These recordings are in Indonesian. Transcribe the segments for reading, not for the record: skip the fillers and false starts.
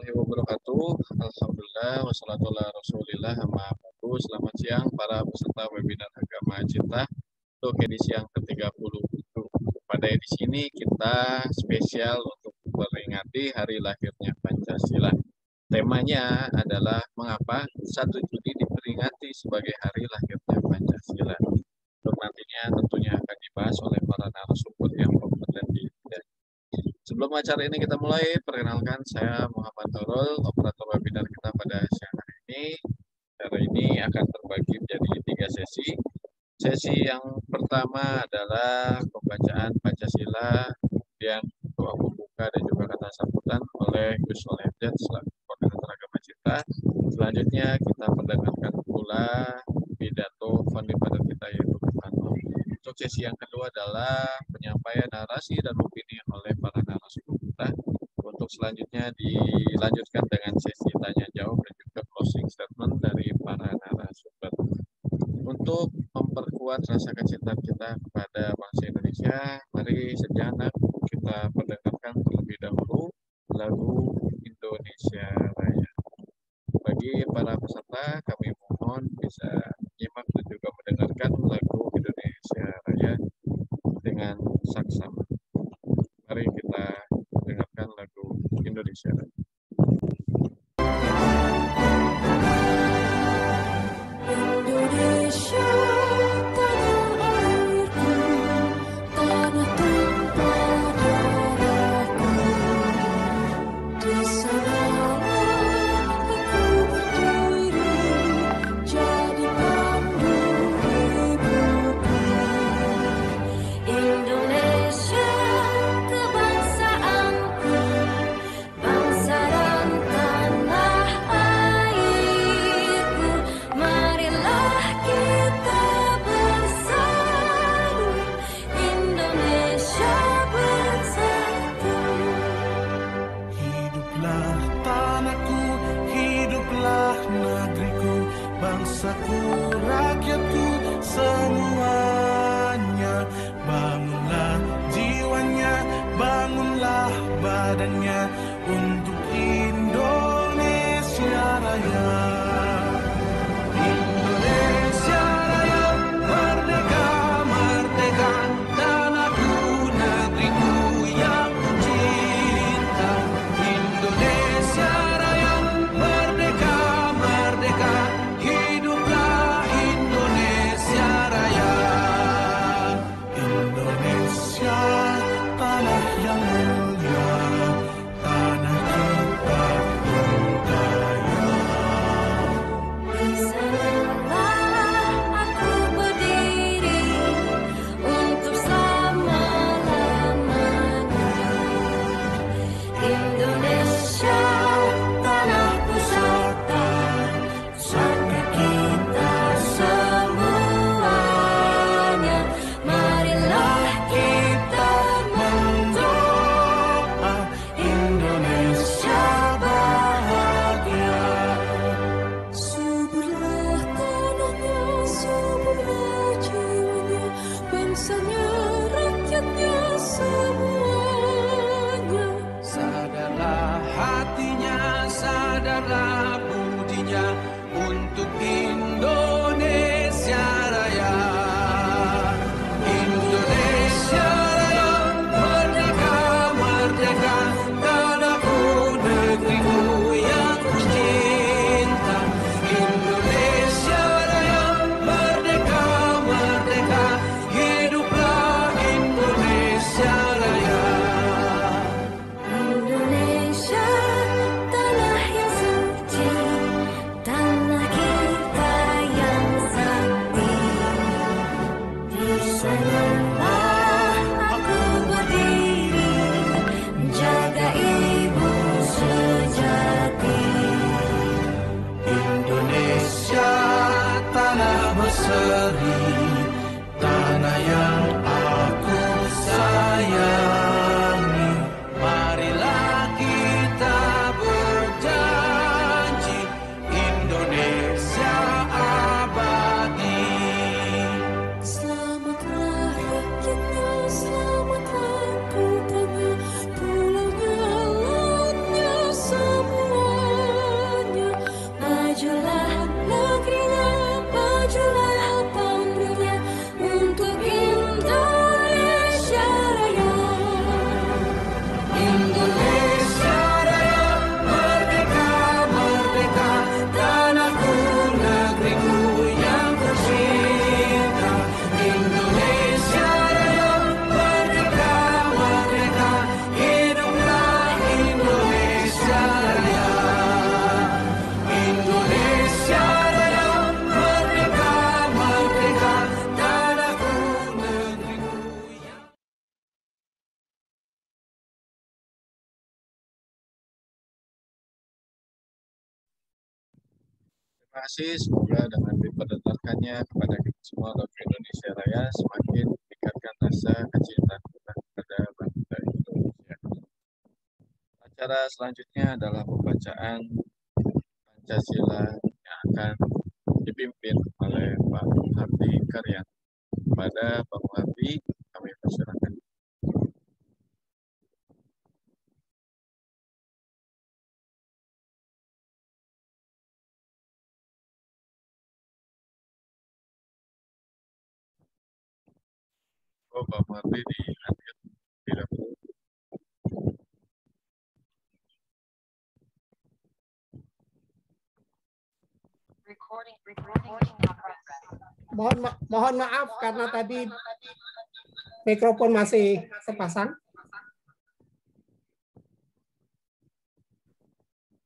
warahmatullahi wabarakatuh. Alhamdulillah wassalatu ala rasulillah amma ba'du. Selamat siang para peserta webinar Agama Cinta untuk edisi yang ke-30. Pada edisi ini kita spesial untuk memperingati hari lahirnya Pancasila. Temanya adalah mengapa 1 Juni diperingati sebagai hari lahirnya Pancasila. Untuk nantinya tentunya akan dibahas oleh para narasumber yang kompeten di bidang. Sebelum acara ini kita mulai, perkenalkan saya Muhammad Nurul, operator webinar kita pada siang hari ini. Hari ini akan terbagi menjadi 3 sesi. Sesi yang pertama adalah pembacaan Pancasila, kemudian doa pembuka dan juga kata sambutan oleh Gus Solemjat selaku koordinator Agama Cinta. Selanjutnya kita mendengarkan pula pidato founder kita yaitu Bung. Untuk sesi yang kedua adalah penyampaian narasi dan opini oleh para narasumber kita. Untuk selanjutnya dilanjutkan dengan sesi tanya jawab dan juga closing statement dari para narasumber. Untuk memperkuat rasa kecintaan kita kepada bangsa Indonesia, mari sejenak kita mendengarkan terlebih dahulu lagu Indonesia Raya. Bagi para peserta, kami mohon bisa menyimak dan juga mendengarkan lagu Indonesia Raya dengan saksama. Mari kita dengarkan lagu Indonesia Raya. Indonesia, tanah airku, tanah tumpah darahku. Di sanalah aku berdiri, jadi pandu hidupku. Indonesia, kebangsaanku, bangsa dan tanah airku. Marilah kita bersatu, Indonesia bersatu. Hiduplah tanahku, hiduplah negeriku, bangsaku, rakyatku, semuanya. Bangunlah jiwanya, bangunlah badannya untuk Indonesia Raya. Indonesia Raya, merdeka, merdeka, tanahku, negeriku yang kucinta. Indonesia Raya, merdeka, merdeka, hiduplah Indonesia Raya. Indonesia, tanah yang mulia, tanah kita yang kaya. Di sanalah aku berdiri untuk selama-lamanya. Indonesia, tanah pusaka, pusaka kita semuanya. Marilah kita mendoa Indonesia bahagia. Suburlah tanahnya, suburlah jiwanya, bangsanya, rakyatnya semuanya. Sadarlah hatinya, sadarlah budinya untuk Indonesia Raya. Indonesia Raya, merdeka, merdeka, tanahku, negeriku yang kucinta. Indonesia Raya, merdeka, merdeka, hiduplah Indonesia Raya. Indonesia, tanah yang suci, tanah kita Terima kasih, semoga dengan diperdengarkannya kepada kita semua Lagu Indonesia Raya semakin meningkatkan rasa kecintaan kita kepada bangsa Indonesia. Acara selanjutnya adalah pembacaan Pancasila yang akan dipimpin oleh Pak Muhardi Karyan. Kepada Pak Muhardi, kami persilakan. Oh, Pak Muhardi di unmute tidak perlu. Mohon maaf karena tadi mikrofon masih terpasang.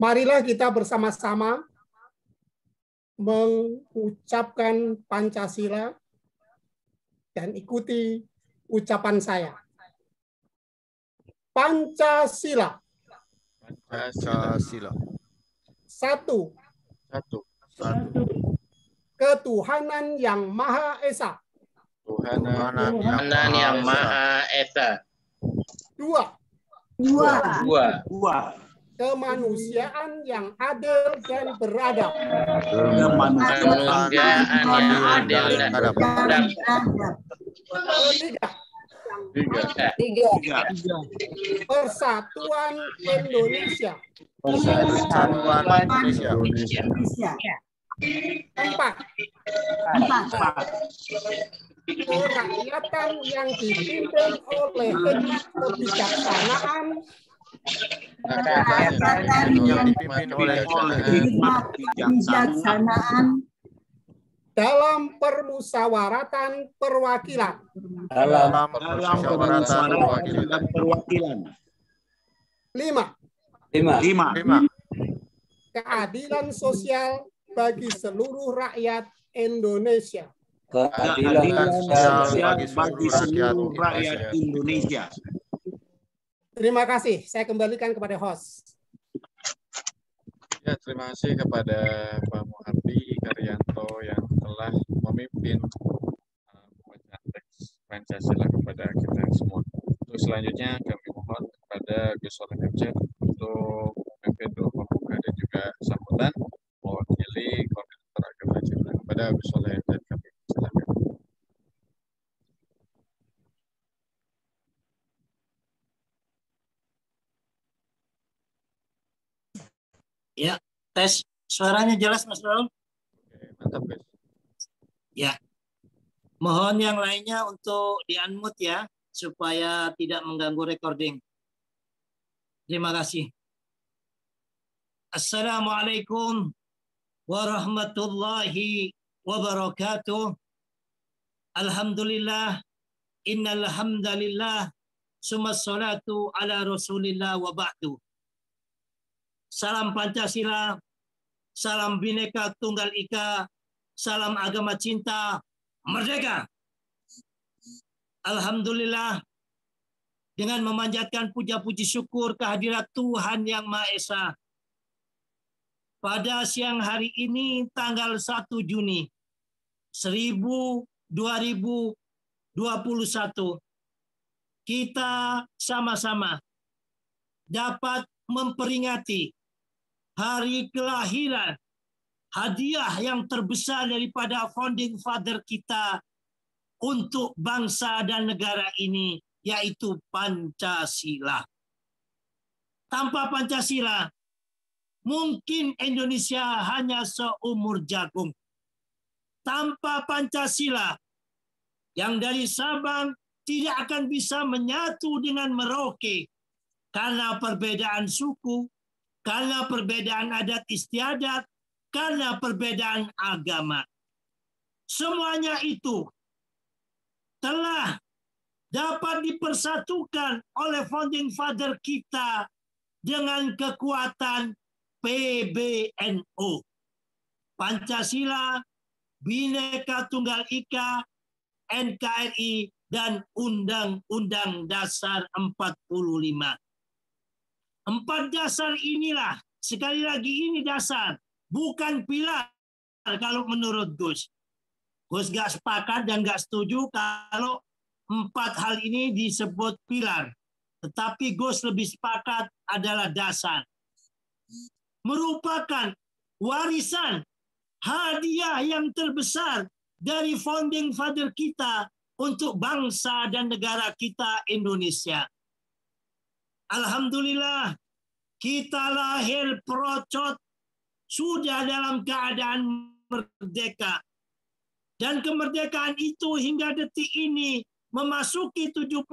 Marilah kita bersama-sama mengucapkan Pancasila dan ikuti ucapan saya. Pancasila. Pancasila. Satu. Satu. Ketuhanan yang Maha Esa. Tuhanan yang Maha Esa. Dua. Kemanusiaan yang adil dan beradab. Kemanusiaan yang adil dan beradab. Tiga. Persatuan Indonesia. Empat. Kerakyatan yang dipimpin oleh hikmat kebijaksanaan. Dalam permusyawaratan perwakilan. Lima. Keadilan sosial bagi seluruh rakyat Indonesia. Terima kasih. Saya kembalikan kepada host. Ya, terima kasih kepada Pak Muhardi Karyanto yang telah memimpin pembacaan teks Pancasila kepada kita semua. Untuk selanjutnya kami mohon kepada Gus Soleh Abjad untuk memimpin doa pembuka dan juga sambutan mewakili koordinator agama cinta. Kepada Gus Soleh Abjad kami silakan. Ya, tes suaranya jelas Mas Raul? Oke, mantap guys. Ya. Mohon yang lainnya untuk di-unmute ya, supaya tidak mengganggu recording. Terima kasih. Assalamualaikum warahmatullahi wabarakatuh. Alhamdulillah, innal hamdalillah, summa salatu ala rasulillah wa ba'du. Salam Pancasila, salam Bhinneka Tunggal Ika, salam agama cinta, merdeka. Alhamdulillah, dengan memanjatkan puja-puji syukur kehadirat Tuhan Yang Maha Esa. Pada siang hari ini tanggal 1 Juni 2021, kita sama-sama dapat memperingati hari kelahiran, hadiah yang terbesar daripada founding father kita untuk bangsa dan negara ini, yaitu Pancasila. Tanpa Pancasila, mungkin Indonesia hanya seumur jagung. Tanpa Pancasila, yang dari Sabang tidak akan bisa menyatu dengan Merauke karena perbedaan suku, karena perbedaan adat istiadat, karena perbedaan agama. Semuanya itu telah dapat dipersatukan oleh founding father kita dengan kekuatan PBNU. Pancasila, Bhinneka Tunggal Ika, NKRI, dan Undang-Undang Dasar 45. 4 dasar inilah, sekali lagi ini dasar, bukan pilar. kalau menurut Gus. Gus gak sepakat dan gak setuju kalau 4 hal ini disebut pilar. Tetapi Gus lebih sepakat adalah dasar. Merupakan warisan hadiah yang terbesar dari founding father kita untuk bangsa dan negara kita Indonesia. Alhamdulillah, kita lahir perocot sudah dalam keadaan merdeka. Dan kemerdekaan itu hingga detik ini memasuki 75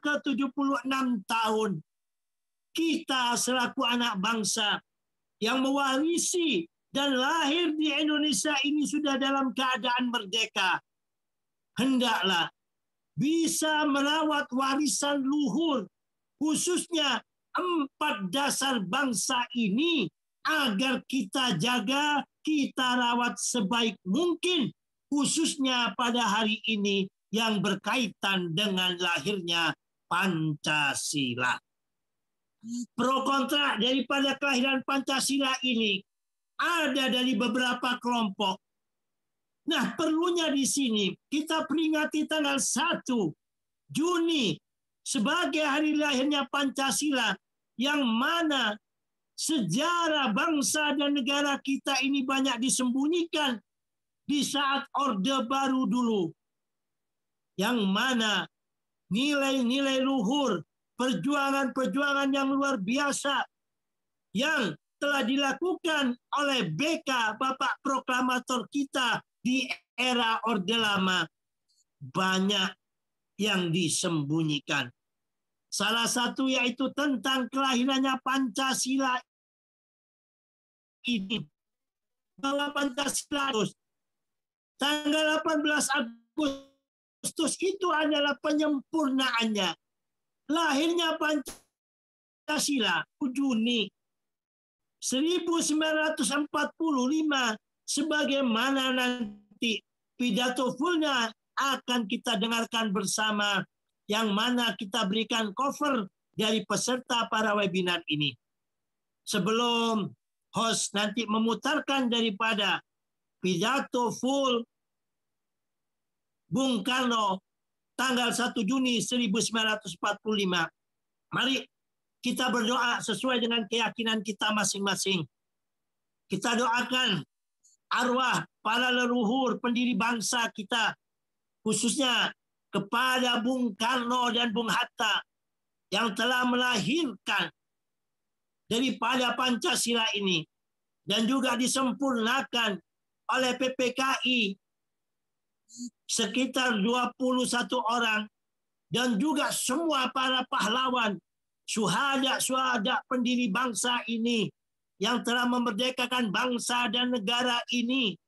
ke 76 tahun. Kita selaku anak bangsa yang mewarisi dan lahir di Indonesia ini sudah dalam keadaan merdeka. Hendaklah bisa merawat warisan luhur, khususnya 4 dasar bangsa ini, agar kita jaga, kita rawat sebaik mungkin, khususnya pada hari ini yang berkaitan dengan lahirnya Pancasila. Pro kontra daripada kelahiran Pancasila ini ada dari beberapa kelompok. Nah, perlunya di sini kita peringati tanggal 1 Juni sebagai hari lahirnya Pancasila, yang mana sejarah bangsa dan negara kita ini banyak disembunyikan di saat Orde Baru dulu. Yang mana nilai-nilai luhur, perjuangan-perjuangan yang luar biasa yang telah dilakukan oleh BK, Bapak Proklamator kita di era Orde Lama, banyak yang disembunyikan. Salah satu yaitu tentang kelahirannya Pancasila ini. Bahwa Pancasila tanggal 18 Agustus itu adalah penyempurnaannya. Lahirnya Pancasila Juni 1945, sebagaimana nanti pidato fullnya akan kita dengarkan bersama, yang mana kita berikan cover dari peserta para webinar ini. Sebelum host nanti memutarkan daripada pidato full Bung Karno tanggal 1 Juni 1945, mari kita berdoa sesuai dengan keyakinan kita masing-masing. Kita doakan arwah para leluhur pendiri bangsa kita, khususnya kepada Bung Karno dan Bung Hatta yang telah melahirkan daripada Pancasila ini dan juga disempurnakan oleh PPKI sekitar 21 orang, dan juga semua para pahlawan, syuhada pendiri bangsa ini yang telah memerdekakan bangsa dan negara ini,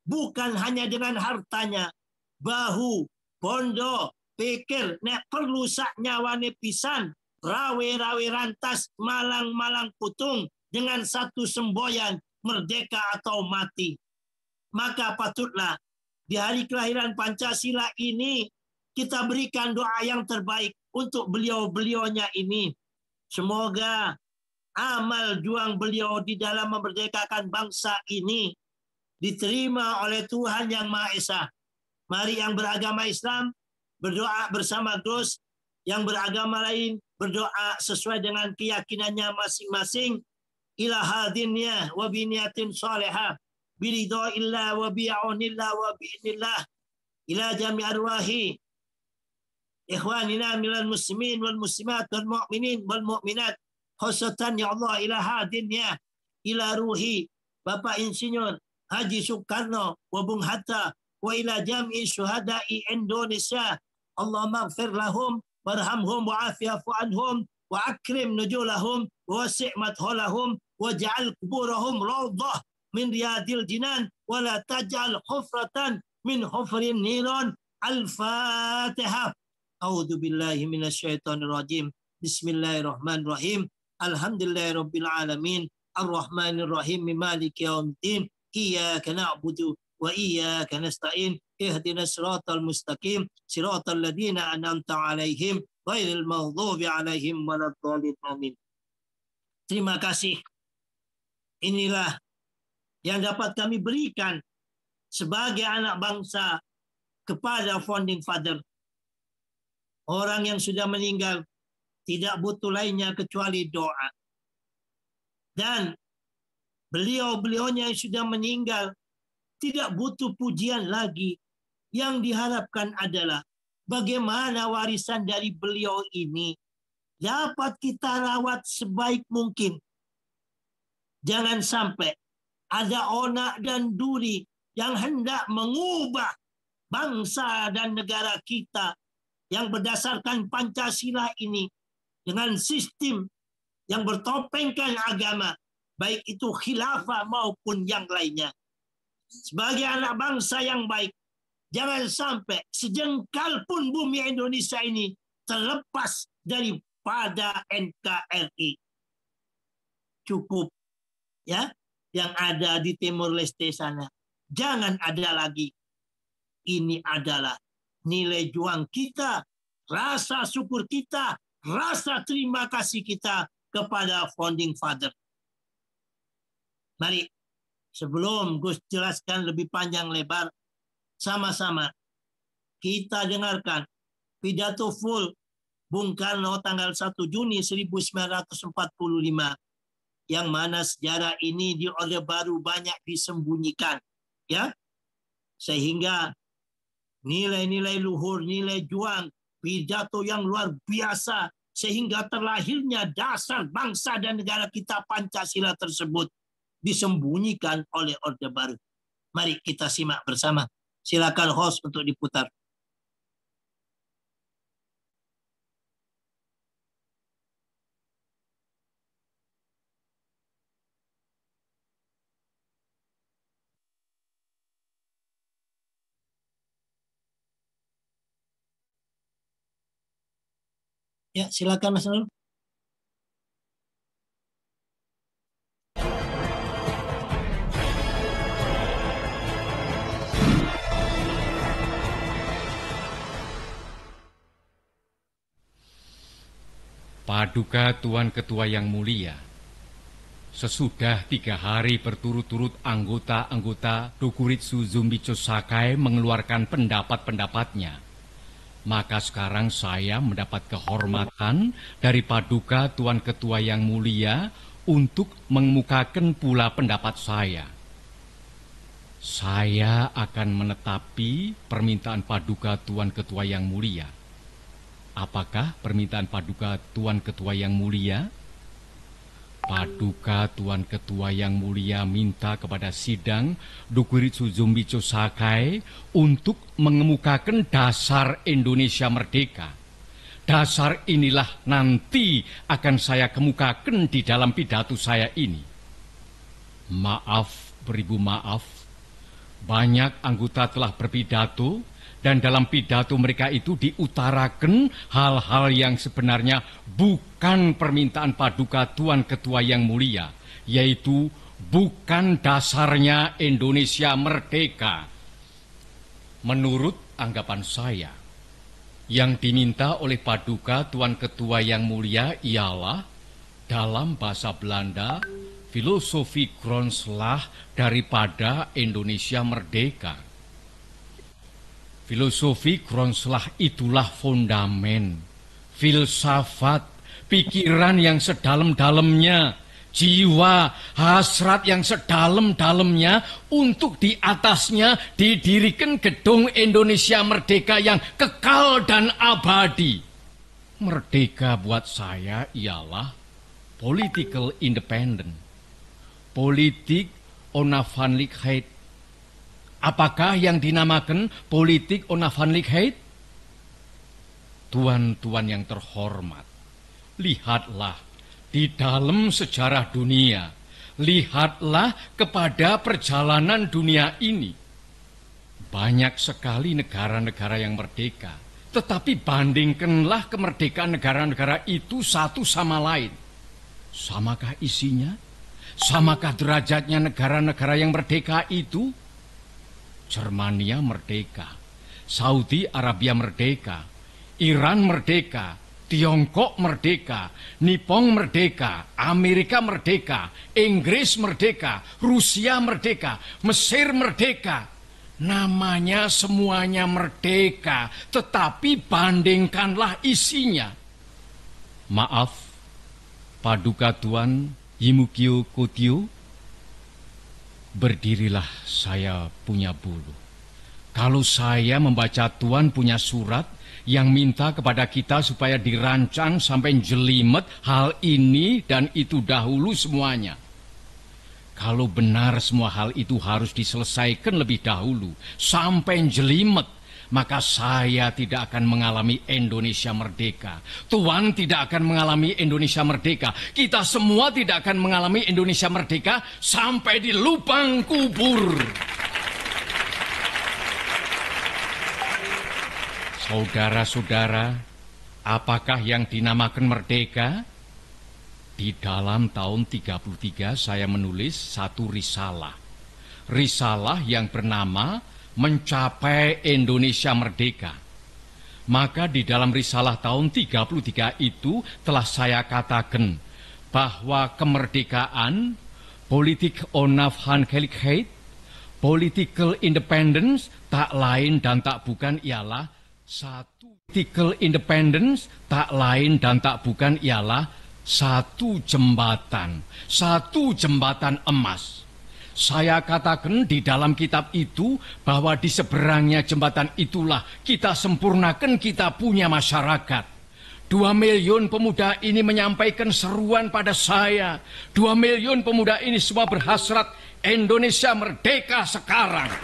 bukan hanya dengan hartanya, bahu, bondo, pikir, nek perlu sak nyawane pisan, rawe-rawe rantas, malang-malang putung, dengan satu semboyan, merdeka atau mati. Maka patutlah di hari kelahiran Pancasila ini kita berikan doa yang terbaik untuk beliau-beliaunya ini. Semoga amal juang beliau di dalam memerdekakan bangsa ini diterima oleh Tuhan Yang Maha Esa. Mari yang beragama Islam berdoa bersama Gus, yang beragama lain berdoa sesuai dengan keyakinannya masing-masing. Ila hadinnya wa biniyatin salihah biridho illa wa bi'aunillah wa bi'inillah ila jami arwahi ikhwanina minal muslimin wal muslimat wal mu'minin wal mu'minat, khosatan ya Allah ila hadinnya ila ruhi Bapak Insinyur Haji Soekarno wa Bung Hatta wa ila jami syuhada'i Indonesia. Allah maghfir lahum warhamhum wa'afiafu anhum wa akrim nujulahum wa wasi' madholahum wa ja'al kuburahum rawdah min riyadil jinan wa la taj'al khufratan min khufrin niran. Al-Fatihah. A'udzu billahi minasyaitonir rajim. Bismillahirrahmanirrahim. Alhamdulillahirabbil alamin. Arrahmanir rahim. Maliki yaumiddin. Iyyaka na'budu wa iyyaka nasta'in. Ihdinas siratal mustaqim. Siratal ladzina an'amta 'alaihim ghairil maghdubi 'alaihim waladdallin. Amin. Terima kasih. Inilah yang dapat kami berikan sebagai anak bangsa kepada founding father. Orang yang sudah meninggal tidak butuh lainnya kecuali doa. Dan beliau-beliaunya yang sudah meninggal tidak butuh pujian lagi. Yang diharapkan adalah bagaimana warisan dari beliau ini dapat kita rawat sebaik mungkin. Jangan sampai ada onak dan duri yang hendak mengubah bangsa dan negara kita yang berdasarkan Pancasila ini dengan sistem yang bertopengkan agama, baik itu khilafah maupun yang lainnya. Sebagai anak bangsa yang baik, jangan sampai sejengkal pun bumi Indonesia ini terlepas daripada NKRI. Cukup ya yang ada di Timur Leste sana. Jangan ada lagi. Ini adalah nilai juang kita, rasa syukur kita, rasa terima kasih kita kepada founding father. Mari, sebelum Gus jelaskan lebih panjang lebar, sama-sama kita dengarkan pidato full Bung Karno tanggal 1 Juni 1945, yang mana sejarah ini di Orde Baru banyak disembunyikan, ya, sehingga nilai-nilai luhur, nilai juang, pidato yang luar biasa, sehingga terlahirnya dasar bangsa dan negara kita Pancasila tersebut disembunyikan oleh Orde Baru. Mari kita simak bersama. Silakan host untuk diputar. Ya, silakan Mas Nurul. Paduka Tuan Ketua yang mulia, sesudah 3 hari berturut-turut anggota-anggota Dokuritsu Zumbicho Sakai mengeluarkan pendapat-pendapatnya, maka sekarang saya mendapat kehormatan dari Paduka Tuan Ketua yang mulia untuk mengemukakan pula pendapat saya. Saya akan menetapi permintaan Paduka Tuan Ketua yang mulia. Apakah permintaan Paduka Tuan Ketua yang mulia? Paduka Tuan Ketua yang mulia minta kepada sidang Dokuritsu Zumbicho Sakai untuk mengemukakan dasar Indonesia merdeka. Dasar inilah nanti akan saya kemukakan di dalam pidato saya ini. Maaf, beribu maaf, banyak anggota telah berpidato, dan dalam pidato mereka itu diutarakan hal-hal yang sebenarnya bukan permintaan Paduka Tuan Ketua yang mulia, yaitu bukan dasarnya Indonesia merdeka. Menurut anggapan saya, yang diminta oleh Paduka Tuan Ketua yang mulia ialah dalam bahasa Belanda, filosofi grondslag daripada Indonesia merdeka. Filosofi grondslag itulah fondamen, filsafat, pikiran yang sedalam-dalamnya, jiwa, hasrat yang sedalam-dalamnya untuk di atasnya didirikan gedung Indonesia merdeka yang kekal dan abadi. Merdeka buat saya ialah political independent, politik onafhankelijkheid. Apakah yang dinamakan politik onafhankelijkheid? Tuan-tuan yang terhormat, lihatlah di dalam sejarah dunia, lihatlah kepada perjalanan dunia ini. Banyak sekali negara-negara yang merdeka, tetapi bandingkanlah kemerdekaan negara-negara itu satu sama lain. Samakah isinya? Samakah derajatnya negara-negara yang merdeka itu? Jermania merdeka, Saudi Arabia merdeka, Iran merdeka, Tiongkok merdeka, Nippon merdeka, Amerika merdeka, Inggris merdeka, Rusia merdeka, Mesir merdeka. Namanya semuanya merdeka, tetapi bandingkanlah isinya. Maaf, Paduka Tuan Yimukyo Kotyo, berdirilah, saya punya bulu. Kalau saya membaca Tuan punya surat yang minta kepada kita supaya dirancang sampai jelimet hal ini dan itu dahulu semuanya. Kalau benar semua hal itu harus diselesaikan lebih dahulu sampai jelimet, maka saya tidak akan mengalami Indonesia merdeka. Tuan tidak akan mengalami Indonesia merdeka. Kita semua tidak akan mengalami Indonesia merdeka sampai di lubang kubur. Saudara-saudara, apakah yang dinamakan merdeka? Di dalam tahun 33 saya menulis satu risalah. Risalah yang bernama Mencapai Indonesia Merdeka. Maka di dalam risalah tahun 33 itu telah saya katakan bahwa kemerdekaan, politik onafhankelijkheid, political independence tak lain dan tak bukan ialah satu political independence tak lain dan tak bukan ialah satu jembatan emas. Saya katakan di dalam kitab itu bahwa di seberangnya jembatan itulah kita sempurnakan kita punya masyarakat. 2 miliun pemuda ini menyampaikan seruan pada saya. 2 miliun pemuda ini semua berhasrat Indonesia merdeka sekarang.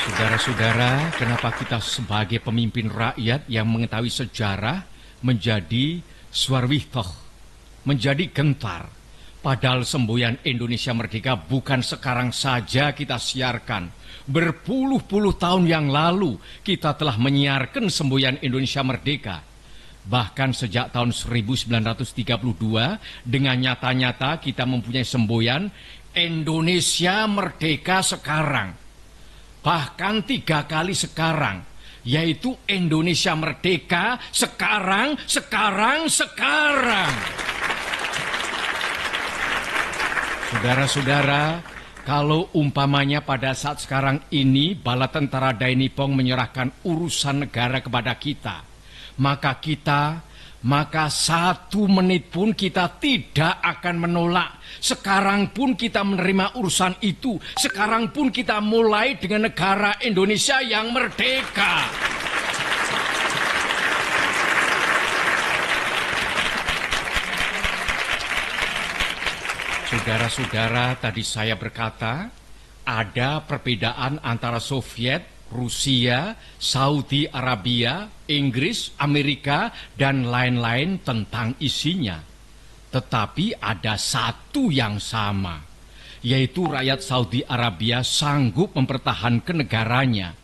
Saudara-saudara, kenapa kita sebagai pemimpin rakyat yang mengetahui sejarah menjadi swarwihtoh, menjadi gentar? Padahal semboyan Indonesia merdeka bukan sekarang saja kita siarkan. Berpuluh-puluh tahun yang lalu kita telah menyiarkan semboyan Indonesia merdeka. Bahkan sejak tahun 1932 dengan nyata-nyata kita mempunyai semboyan Indonesia merdeka sekarang. Bahkan 3 kali sekarang, yaitu Indonesia merdeka sekarang. Saudara-saudara, kalau umpamanya pada saat sekarang ini bala tentara Dai Nippon menyerahkan urusan negara kepada kita, maka 1 menit pun kita tidak akan menolak. Sekarang pun kita menerima urusan itu. Sekarang pun kita mulai dengan negara Indonesia yang merdeka. Saudara-saudara, tadi saya berkata ada perbedaan antara Soviet, Rusia, Saudi Arabia, Inggris, Amerika, dan lain-lain tentang isinya. Tetapi ada satu yang sama, yaitu rakyat Saudi Arabia sanggup mempertahankan negaranya.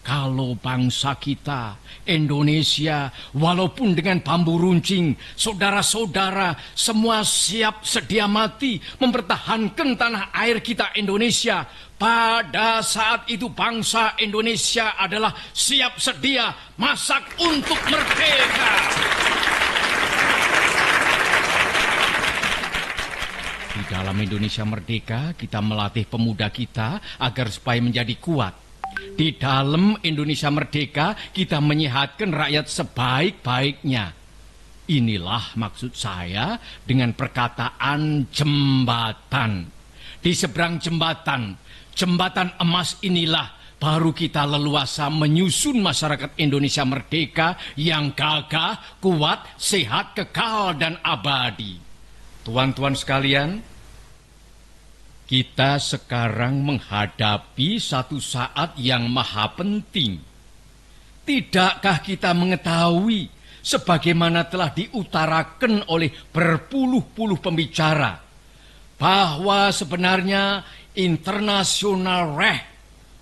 Kalau bangsa kita, Indonesia, walaupun dengan bambu runcing, saudara-saudara semua siap sedia mati mempertahankan tanah air kita Indonesia. Pada saat itu bangsa Indonesia adalah siap sedia masak untuk merdeka. Di dalam Indonesia merdeka, kita melatih pemuda kita agar supaya menjadi kuat. Di dalam Indonesia merdeka, kita menyehatkan rakyat sebaik-baiknya. Inilah maksud saya dengan perkataan jembatan. Di seberang jembatan emas inilah baru kita leluasa menyusun masyarakat Indonesia merdeka yang gagah, kuat, sehat, kekal, dan abadi. Tuan-tuan sekalian, kita sekarang menghadapi satu saat yang maha penting. Tidakkah kita mengetahui sebagaimana telah diutarakan oleh berpuluh-puluh pembicara bahwa sebenarnya international law,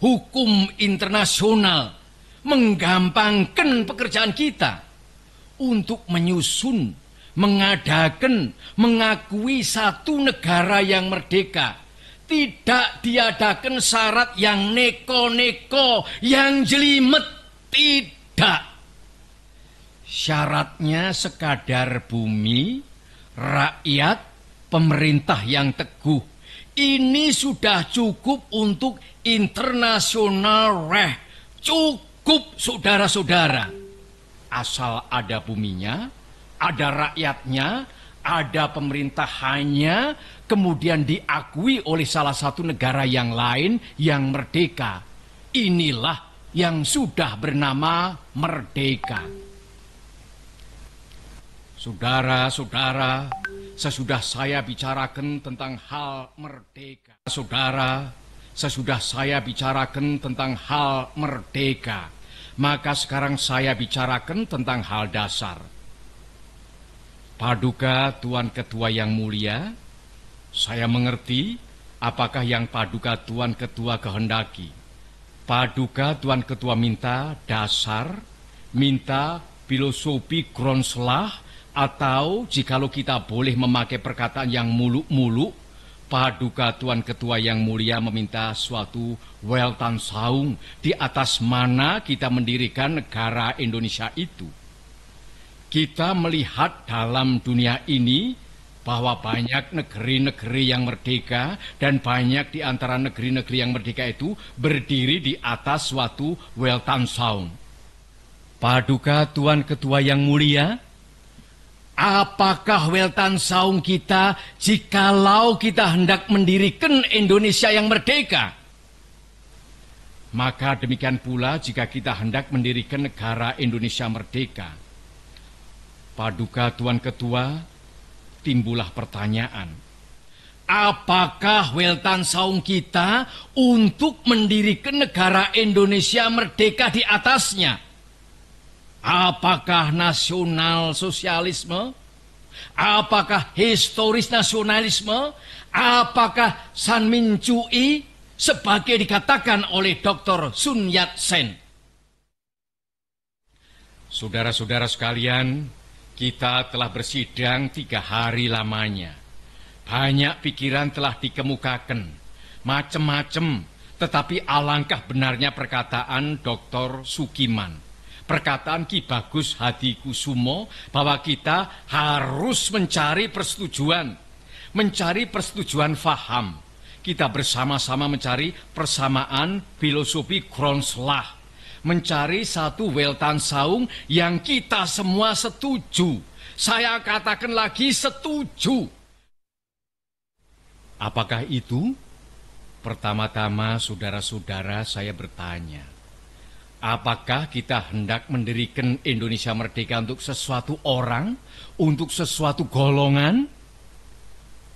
hukum internasional menggampangkan pekerjaan kita untuk menyusun, mengadakan, mengakui satu negara yang merdeka. Tidak diadakan syarat yang neko-neko, yang jelimet. Tidak. Syaratnya sekadar bumi, rakyat, pemerintah yang teguh. Ini sudah cukup untuk internasional reh. Cukup, saudara-saudara. Asal ada buminya, ada rakyatnya, ada pemerintahannya, kemudian diakui oleh salah satu negara yang lain yang merdeka. Inilah yang sudah bernama merdeka. Saudara-saudara, sesudah saya bicarakan tentang hal merdeka. Sesudah saya bicarakan tentang hal merdeka, maka sekarang saya bicarakan tentang hal dasar. Paduka Tuan Ketua yang mulia, saya mengerti apakah yang Paduka Tuan Ketua kehendaki. Paduka Tuan Ketua minta dasar, minta filosofi Grondslag, atau jikalau kita boleh memakai perkataan yang muluk-muluk, Paduka Tuan Ketua yang mulia meminta suatu Weltanschauung di atas mana kita mendirikan negara Indonesia itu. Kita melihat dalam dunia ini bahwa banyak negeri-negeri yang merdeka dan banyak di antara negeri-negeri yang merdeka itu berdiri di atas suatu Weltanschauung. Paduka Tuan Ketua yang mulia, apakah Weltanschauung kita jikalau kita hendak mendirikan Indonesia yang merdeka? Maka demikian pula jika kita hendak mendirikan negara Indonesia merdeka. Paduka Tuan Ketua, timbullah pertanyaan. Apakah Weltanschauung kita untuk mendirikan negara Indonesia merdeka di atasnya? Apakah nasional sosialisme? Apakah historis nasionalisme? Apakah Sanmincui sebagai dikatakan oleh Dr. Sun Yat-sen? Saudara-saudara sekalian, kita telah bersidang 3 hari lamanya. Banyak pikiran telah dikemukakan, macam-macam, tetapi alangkah benarnya perkataan Dr. Sukiman. Perkataan Ki Bagus Hadikusumo bahwa kita harus mencari persetujuan faham. Kita bersama-sama mencari persamaan filosofi Grondslag, mencari satu Weltanschauung yang kita semua setuju. Saya katakan lagi setuju. Apakah itu? Pertama-tama saudara-saudara saya bertanya, apakah kita hendak mendirikan Indonesia merdeka untuk sesuatu orang, untuk sesuatu golongan?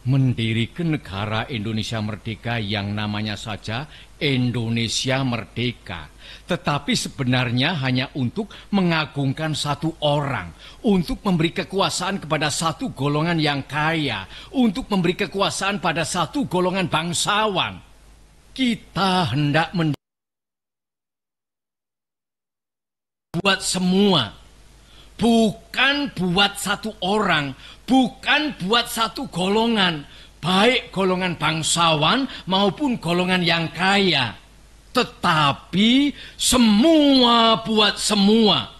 Mendirikan negara Indonesia merdeka yang namanya saja Indonesia merdeka. Tetapi sebenarnya hanya untuk mengagungkan satu orang, untuk memberi kekuasaan kepada satu golongan yang kaya, untuk memberi kekuasaan pada satu golongan bangsawan. Kita hendak buat semua, bukan buat satu orang, bukan buat satu golongan, baik golongan bangsawan maupun golongan yang kaya, tetapi semua buat semua.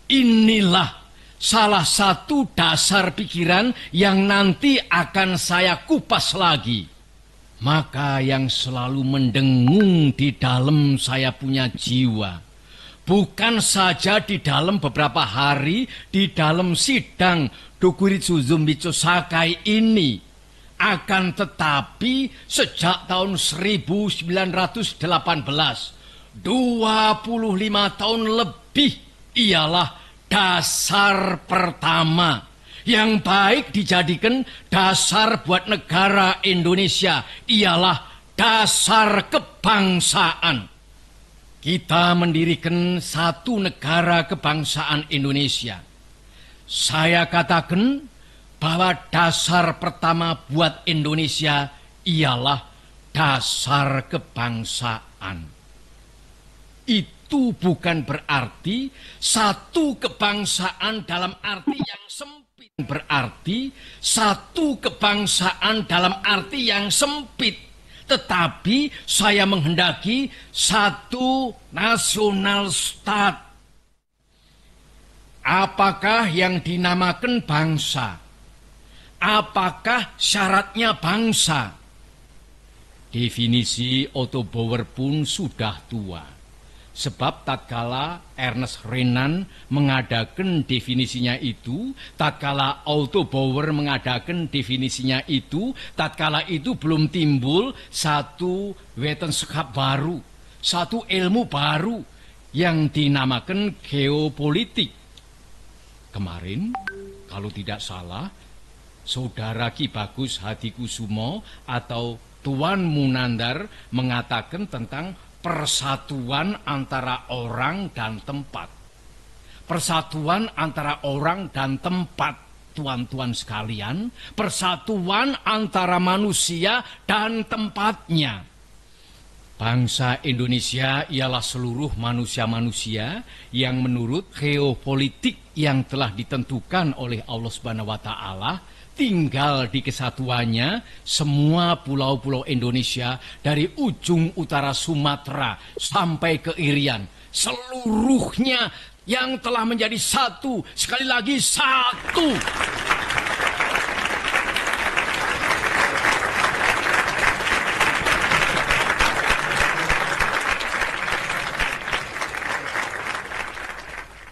Inilah salah satu dasar pikiran yang nanti akan saya kupas lagi. Maka yang selalu mendengung di dalam saya punya jiwa, bukan saja di dalam beberapa hari di dalam sidang Dokuritsu Zumbicho Sakai ini, akan tetapi sejak tahun 1918, 25 tahun lebih, ialah dasar pertama yang baik dijadikan dasar buat negara Indonesia, ialah dasar kebangsaan. Kita mendirikan satu negara kebangsaan Indonesia. Saya katakan bahwa dasar pertama buat Indonesia ialah dasar kebangsaan. Itu bukan berarti satu kebangsaan dalam arti yang sempit. Berarti satu kebangsaan dalam arti yang sempit. Tetapi saya menghendaki satu nasional stat. Apakah yang dinamakan bangsa? Apakah syaratnya bangsa? Definisi Otto Bauer pun sudah tua. Sebab tatkala Ernest Renan mengadakan definisinya itu, tatkala Otto Bauer mengadakan definisinya itu, tatkala itu belum timbul satu wetenschap baru, satu ilmu baru yang dinamakan geopolitik. Kemarin, kalau tidak salah, Saudara Ki Bagus Hadikusumo atau Tuan Munandar mengatakan tentang persatuan antara orang dan tempat. Persatuan antara orang dan tempat, tuan-tuan sekalian. Persatuan antara manusia dan tempatnya. Bangsa Indonesia ialah seluruh manusia-manusia yang menurut geopolitik yang telah ditentukan oleh Allah Subhanahu wa Ta'ala tinggal di kesatuannya semua pulau-pulau Indonesia dari ujung utara Sumatera sampai ke Irian. Seluruhnya yang telah menjadi satu, sekali lagi satu.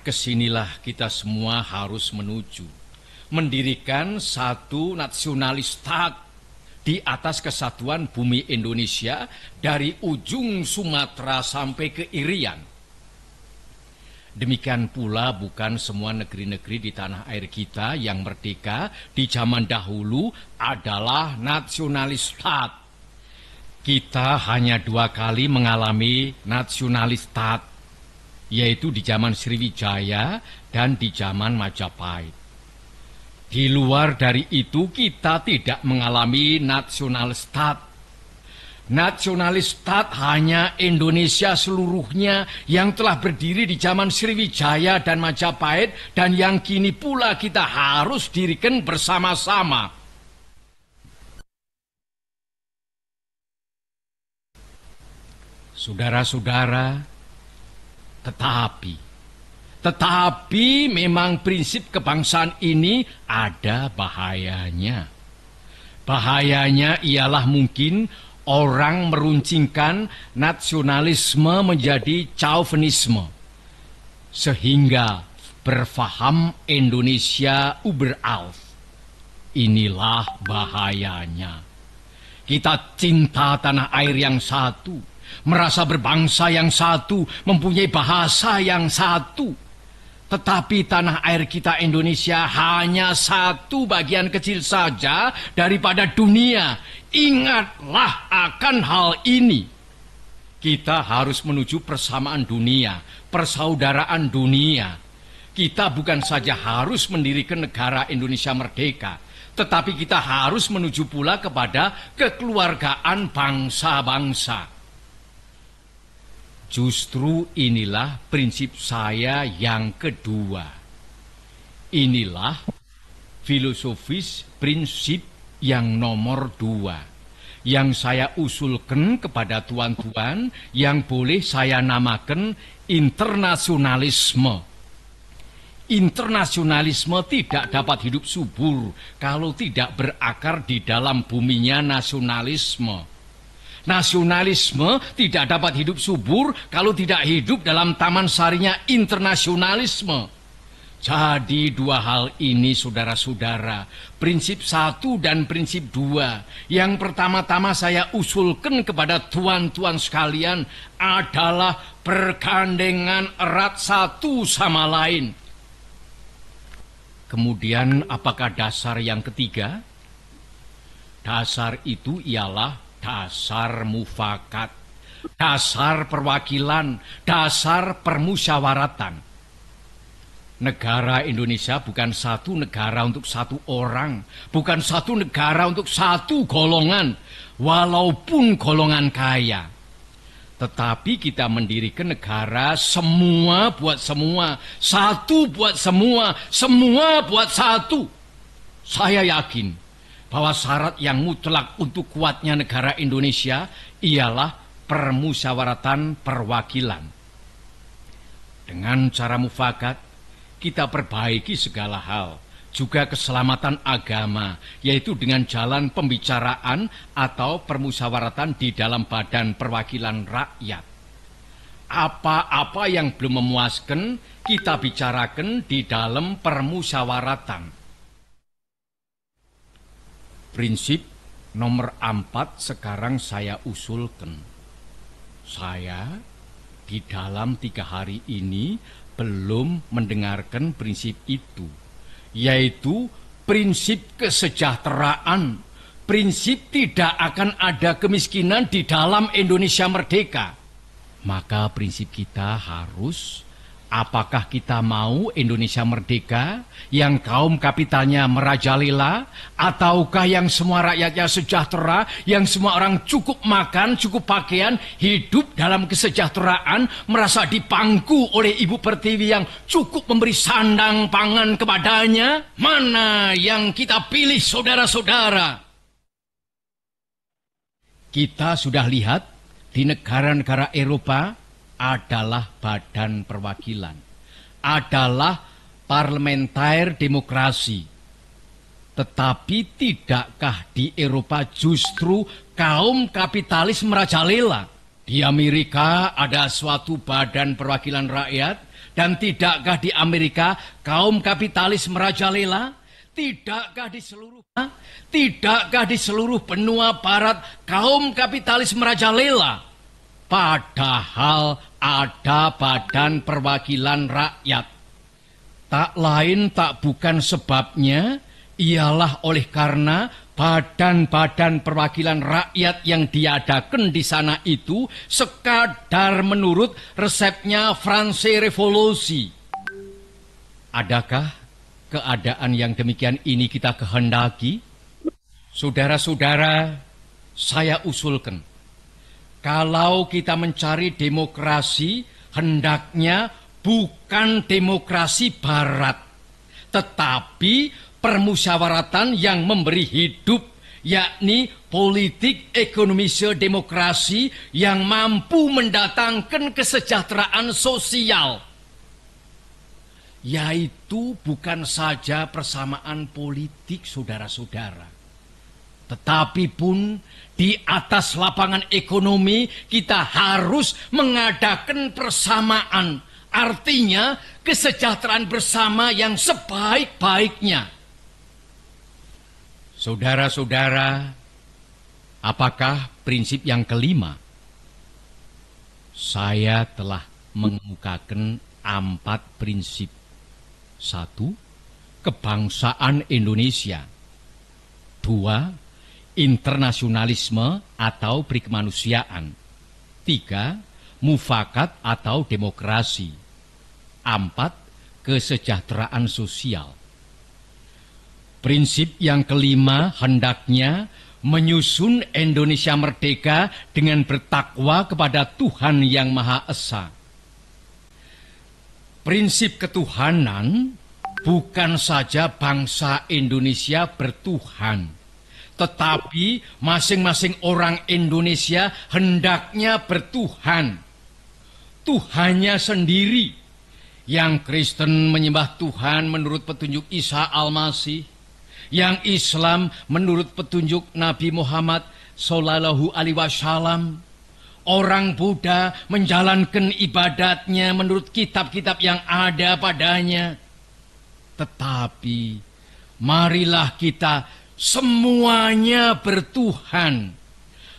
Kesinilah kita semua harus menuju. Mendirikan satu nasionalis stat di atas kesatuan bumi Indonesia dari ujung Sumatera sampai ke Irian. Demikian pula bukan semua negeri-negeri di tanah air kita yang merdeka di zaman dahulu adalah nasionalis stat. Kita hanya 2 kali mengalami nasionalis stat, yaitu di zaman Sriwijaya dan di zaman Majapahit. Di luar dari itu kita tidak mengalami nasionalis stat. Nasionalis stat hanya Indonesia seluruhnya yang telah berdiri di zaman Sriwijaya dan Majapahit dan yang kini pula kita harus dirikan bersama-sama. Saudara-saudara, tetapi memang prinsip kebangsaan ini ada bahayanya. Bahayanya ialah mungkin orang meruncingkan nasionalisme menjadi chauvinisme, sehingga berfaham Indonesia überall. Inilah bahayanya. Kita cinta tanah air yang satu, merasa berbangsa yang satu, mempunyai bahasa yang satu. Tetapi tanah air kita Indonesia hanya satu bagian kecil saja daripada dunia. Ingatlah akan hal ini. Kita harus menuju persamaan dunia, persaudaraan dunia. Kita bukan saja harus mendirikan negara Indonesia merdeka, tetapi kita harus menuju pula kepada kekeluargaan bangsa-bangsa. Justru inilah prinsip saya yang kedua. Inilah filosofis prinsip yang nomor 2 yang saya usulkan kepada tuan-tuan yang boleh saya namakan internasionalisme. Internasionalisme tidak dapat hidup subur kalau tidak berakar di dalam buminya nasionalisme. Nasionalisme tidak dapat hidup subur kalau tidak hidup dalam taman sarinya internasionalisme. Jadi 2 hal ini saudara-saudara, prinsip 1 dan prinsip 2, yang pertama-tama saya usulkan kepada tuan-tuan sekalian adalah bergandengan erat satu sama lain. Kemudian apakah dasar yang ketiga? Dasar itu ialah dasar mufakat, dasar perwakilan, dasar permusyawaratan. Negara Indonesia bukan satu negara untuk satu orang, bukan satu negara untuk satu golongan, walaupun golongan kaya. Tetapi kita mendirikan negara semua buat semua, satu buat semua, semua buat satu. Saya yakin bahwa syarat yang mutlak untuk kuatnya negara Indonesia ialah permusyawaratan perwakilan. Dengan cara mufakat, kita perbaiki segala hal, juga keselamatan agama, yaitu dengan jalan pembicaraan atau permusyawaratan di dalam badan perwakilan rakyat. Apa-apa yang belum memuaskan, kita bicarakan di dalam permusyawaratan. Prinsip nomor 4 sekarang saya usulkan. Saya di dalam 3 hari ini belum mendengarkan prinsip itu, yaitu prinsip kesejahteraan, prinsip tidak akan ada kemiskinan di dalam Indonesia merdeka. Maka prinsip kita harus, apakah kita mau Indonesia merdeka yang kaum kapitalnya merajalela, ataukah yang semua rakyatnya sejahtera, yang semua orang cukup makan, cukup pakaian, hidup dalam kesejahteraan, merasa dipangku oleh Ibu Pertiwi yang cukup memberi sandang pangan kepadanya? Mana yang kita pilih, saudara-saudara? Kita sudah lihat di negara-negara Eropa adalah badan perwakilan, adalah parlementer demokrasi. Tetapi tidakkah di Eropa justru kaum kapitalis merajalela? Di Amerika ada suatu badan perwakilan rakyat, dan tidakkah di Amerika kaum kapitalis merajalela? Tidakkah di seluruh benua barat kaum kapitalis merajalela? Padahal ada badan perwakilan rakyat. Tak lain tak bukan sebabnya ialah oleh karena badan-badan perwakilan rakyat yang diadakan di sana itu sekadar menurut resepnya France Revolusi. Adakah keadaan yang demikian ini kita kehendaki? Saudara-saudara, saya usulkan, kalau kita mencari demokrasi, hendaknya bukan demokrasi barat, tetapi permusyawaratan yang memberi hidup, yakni politik ekonomische demokrasi yang mampu mendatangkan kesejahteraan sosial. Yaitu bukan saja persamaan politik, saudara-saudara, tetapi pun di atas lapangan ekonomi kita harus mengadakan persamaan. Artinya kesejahteraan bersama yang sebaik-baiknya. Saudara-saudara, apakah prinsip yang kelima? Saya telah mengemukakan 4 prinsip. 1. Kebangsaan Indonesia. 2. Internasionalisme atau perikemanusiaan. 3. Mufakat atau demokrasi. 4. Kesejahteraan sosial. Prinsip yang kelima hendaknya menyusun Indonesia merdeka dengan bertakwa kepada Tuhan Yang Maha Esa. Prinsip ketuhanan bukan saja bangsa Indonesia bertuhan, tetapi masing-masing orang Indonesia hendaknya bertuhan. Tuhannya sendiri. Yang Kristen menyembah Tuhan menurut petunjuk Isa Al-Masih, yang Islam menurut petunjuk Nabi Muhammad Sallallahu Alaihi Wasallam. Orang Buddha menjalankan ibadatnya menurut kitab-kitab yang ada padanya. Tetapi marilah kita semuanya bertuhan.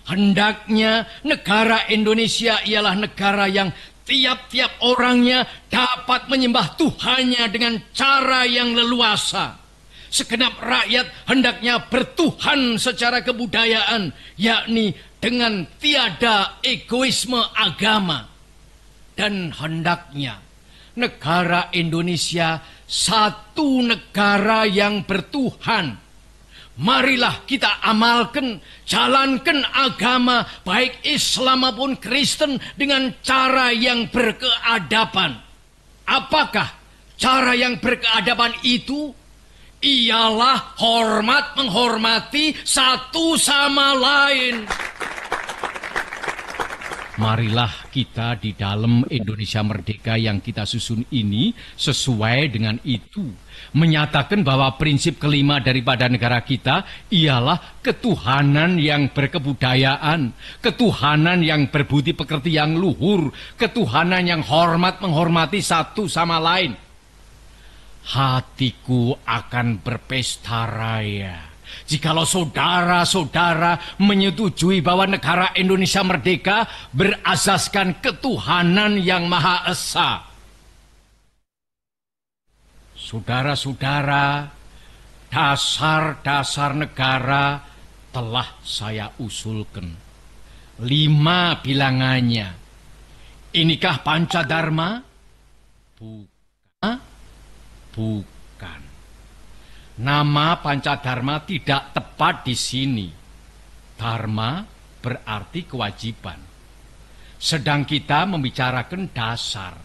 Hendaknya negara Indonesia ialah negara yang tiap-tiap orangnya dapat menyembah Tuhannya dengan cara yang leluasa. Segenap rakyat hendaknya bertuhan secara kebudayaan, yakni dengan tiada egoisme agama. Dan hendaknya negara Indonesia satu negara yang bertuhan. Marilah kita amalkan, jalankan agama baik Islam maupun Kristen dengan cara yang berkeadaban. Apakah cara yang berkeadaban itu? Ialah hormat menghormati satu sama lain. marilah kita di dalam Indonesia Merdeka yang kita susun ini sesuai dengan itu. Menyatakan bahwa prinsip kelima daripada negara kita ialah ketuhanan yang berkebudayaan, ketuhanan yang berbudi pekerti yang luhur, ketuhanan yang hormat menghormati satu sama lain. Hatiku akan berpesta raya jikalau saudara-saudara menyetujui bahwa negara Indonesia Merdeka berasaskan ketuhanan yang Maha Esa. Saudara-saudara, dasar-dasar negara telah saya usulkan. 5 bilangannya. Inikah Pancadharma? Bukan. Nama Pancadharma tidak tepat di sini. Dharma berarti kewajiban. Sedang kita membicarakan dasar.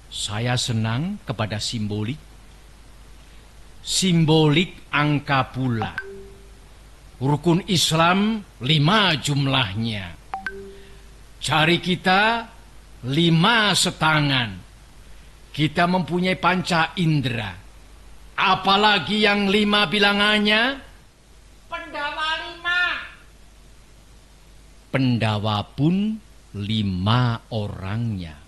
Saya senang kepada simbolik. Simbolik angka bulat. Rukun Islam 5 jumlahnya. Jari kita 5 setangan. Kita mempunyai panca indera. Apalagi yang 5 bilangannya? Pendawa 5. Pendawa pun 5 orangnya.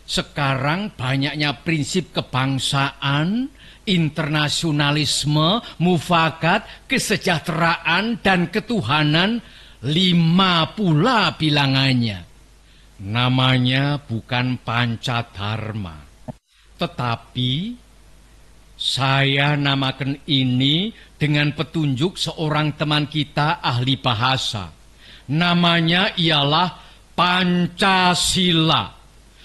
Sekarang banyaknya prinsip kebangsaan, internasionalisme, mufakat, kesejahteraan, dan ketuhanan, 5 pula bilangannya. Namanya bukan Pancadharma, tetapi saya namakan ini dengan petunjuk seorang teman kita ahli bahasa. Namanya ialah Pancasila.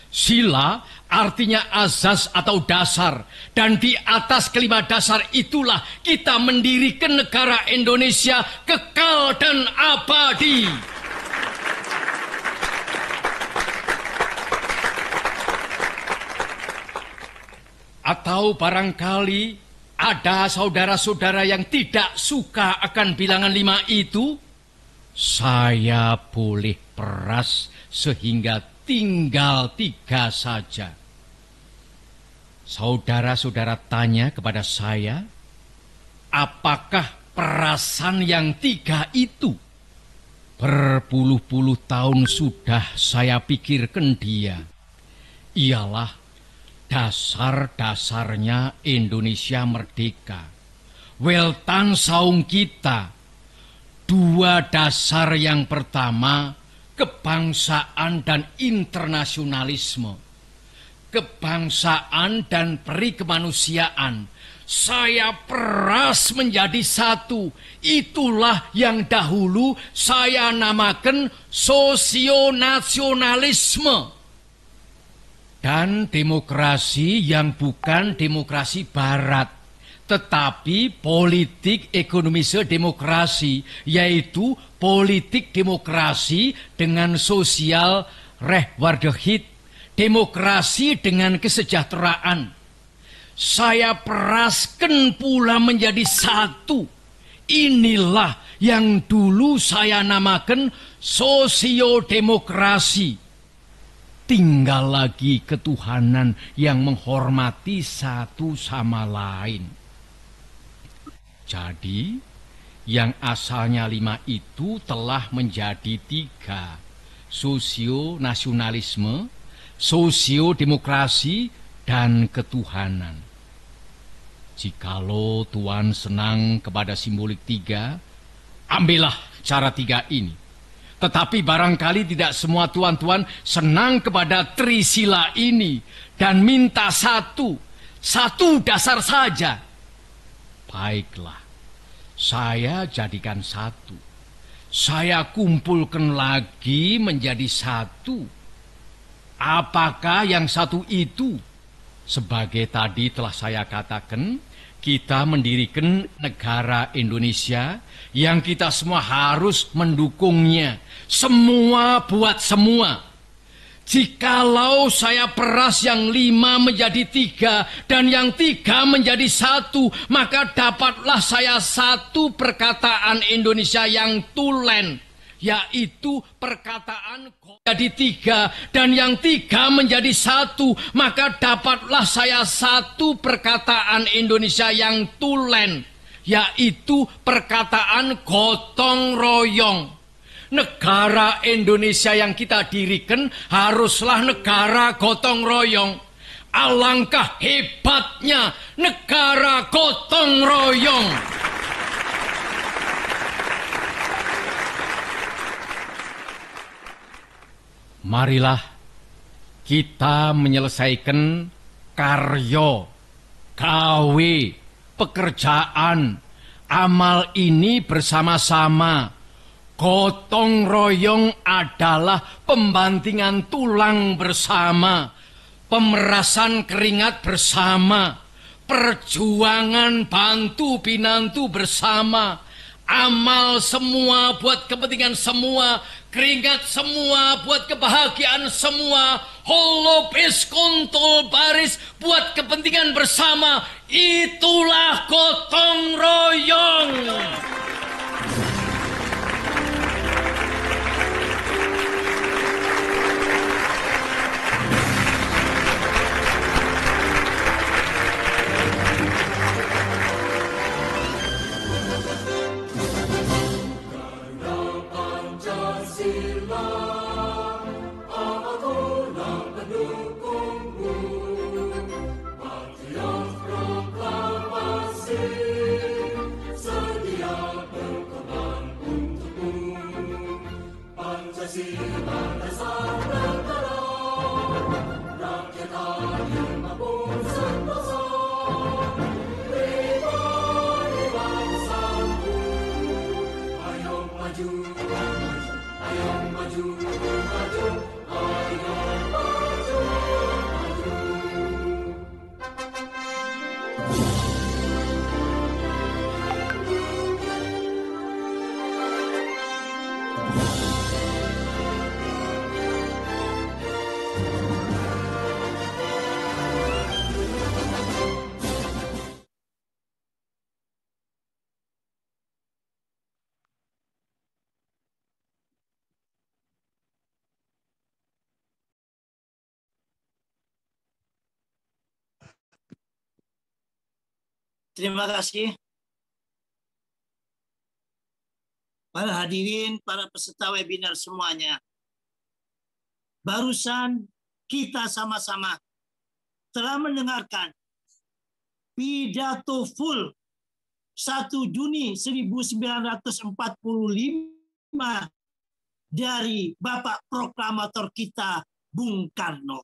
Sila artinya azas atau dasar. Dan di atas kelima dasar itulah kita mendirikan negara Indonesia kekal dan abadi. Atau barangkali ada saudara-saudara yang tidak suka akan bilangan 5 itu, saya boleh peras sehingga tinggal 3 saja. Saudara-saudara tanya kepada saya, apakah perasan yang 3 itu? Berpuluh-puluh tahun sudah saya pikirkan dia. Ialah dasar-dasarnya Indonesia Merdeka. Weltan saung kita. 2 dasar yang pertama, kebangsaan dan internasionalisme. Kebangsaan dan perikemanusiaan. Saya peras menjadi 1. Itulah yang dahulu saya namakan sosionasionalisme. Dan demokrasi yang bukan demokrasi barat, tetapi politik ekonomisme demokrasi, yaitu politik demokrasi dengan sosial rechtvaardigheid, demokrasi dengan kesejahteraan. Saya peraskan pula menjadi 1. Inilah yang dulu saya namakan sosiodemokrasi. Tinggal lagi ketuhanan yang menghormati satu sama lain. Jadi, yang asalnya 5 itu telah menjadi 3. Sosionasionalisme, sosiodemokrasi, dan ketuhanan. Jikalau Tuhan senang kepada simbolik 3, ambillah cara 3 ini. Tetapi barangkali tidak semua tuan-tuan senang kepada trisila ini dan minta 1 dasar saja. Baiklah, saya jadikan 1. Saya kumpulkan lagi menjadi 1. Apakah yang 1 itu? Sebagai tadi telah saya katakan, kita mendirikan negara Indonesia yang kita semua harus mendukungnya. Semua buat semua. Jikalau saya peras yang 5 menjadi 3 dan yang 3 menjadi 1, maka dapatlah saya 1 perkataan Indonesia yang tulen, yaitu perkataan jadi tiga dan yang tiga menjadi satu, maka dapatlah saya satu perkataan Indonesia yang tulen, yaitu perkataan gotong royong. Negara Indonesia yang kita dirikan haruslah negara gotong royong. Alangkah hebatnya negara gotong royong. Marilah kita menyelesaikan karya, gawe, pekerjaan, amal ini bersama-sama. Gotong royong adalah pembantingan tulang bersama, pemerasan keringat bersama, perjuangan bantu pinantu bersama, amal semua buat kepentingan semua, keringat semua buat kebahagiaan semua, holopis kontol baris buat kepentingan bersama. Itulah gotong royong. Terima kasih. Para hadirin, para peserta webinar semuanya. Barusan kita sama-sama telah mendengarkan pidato full 1 Juni 1945 dari Bapak Proklamator kita, Bung Karno.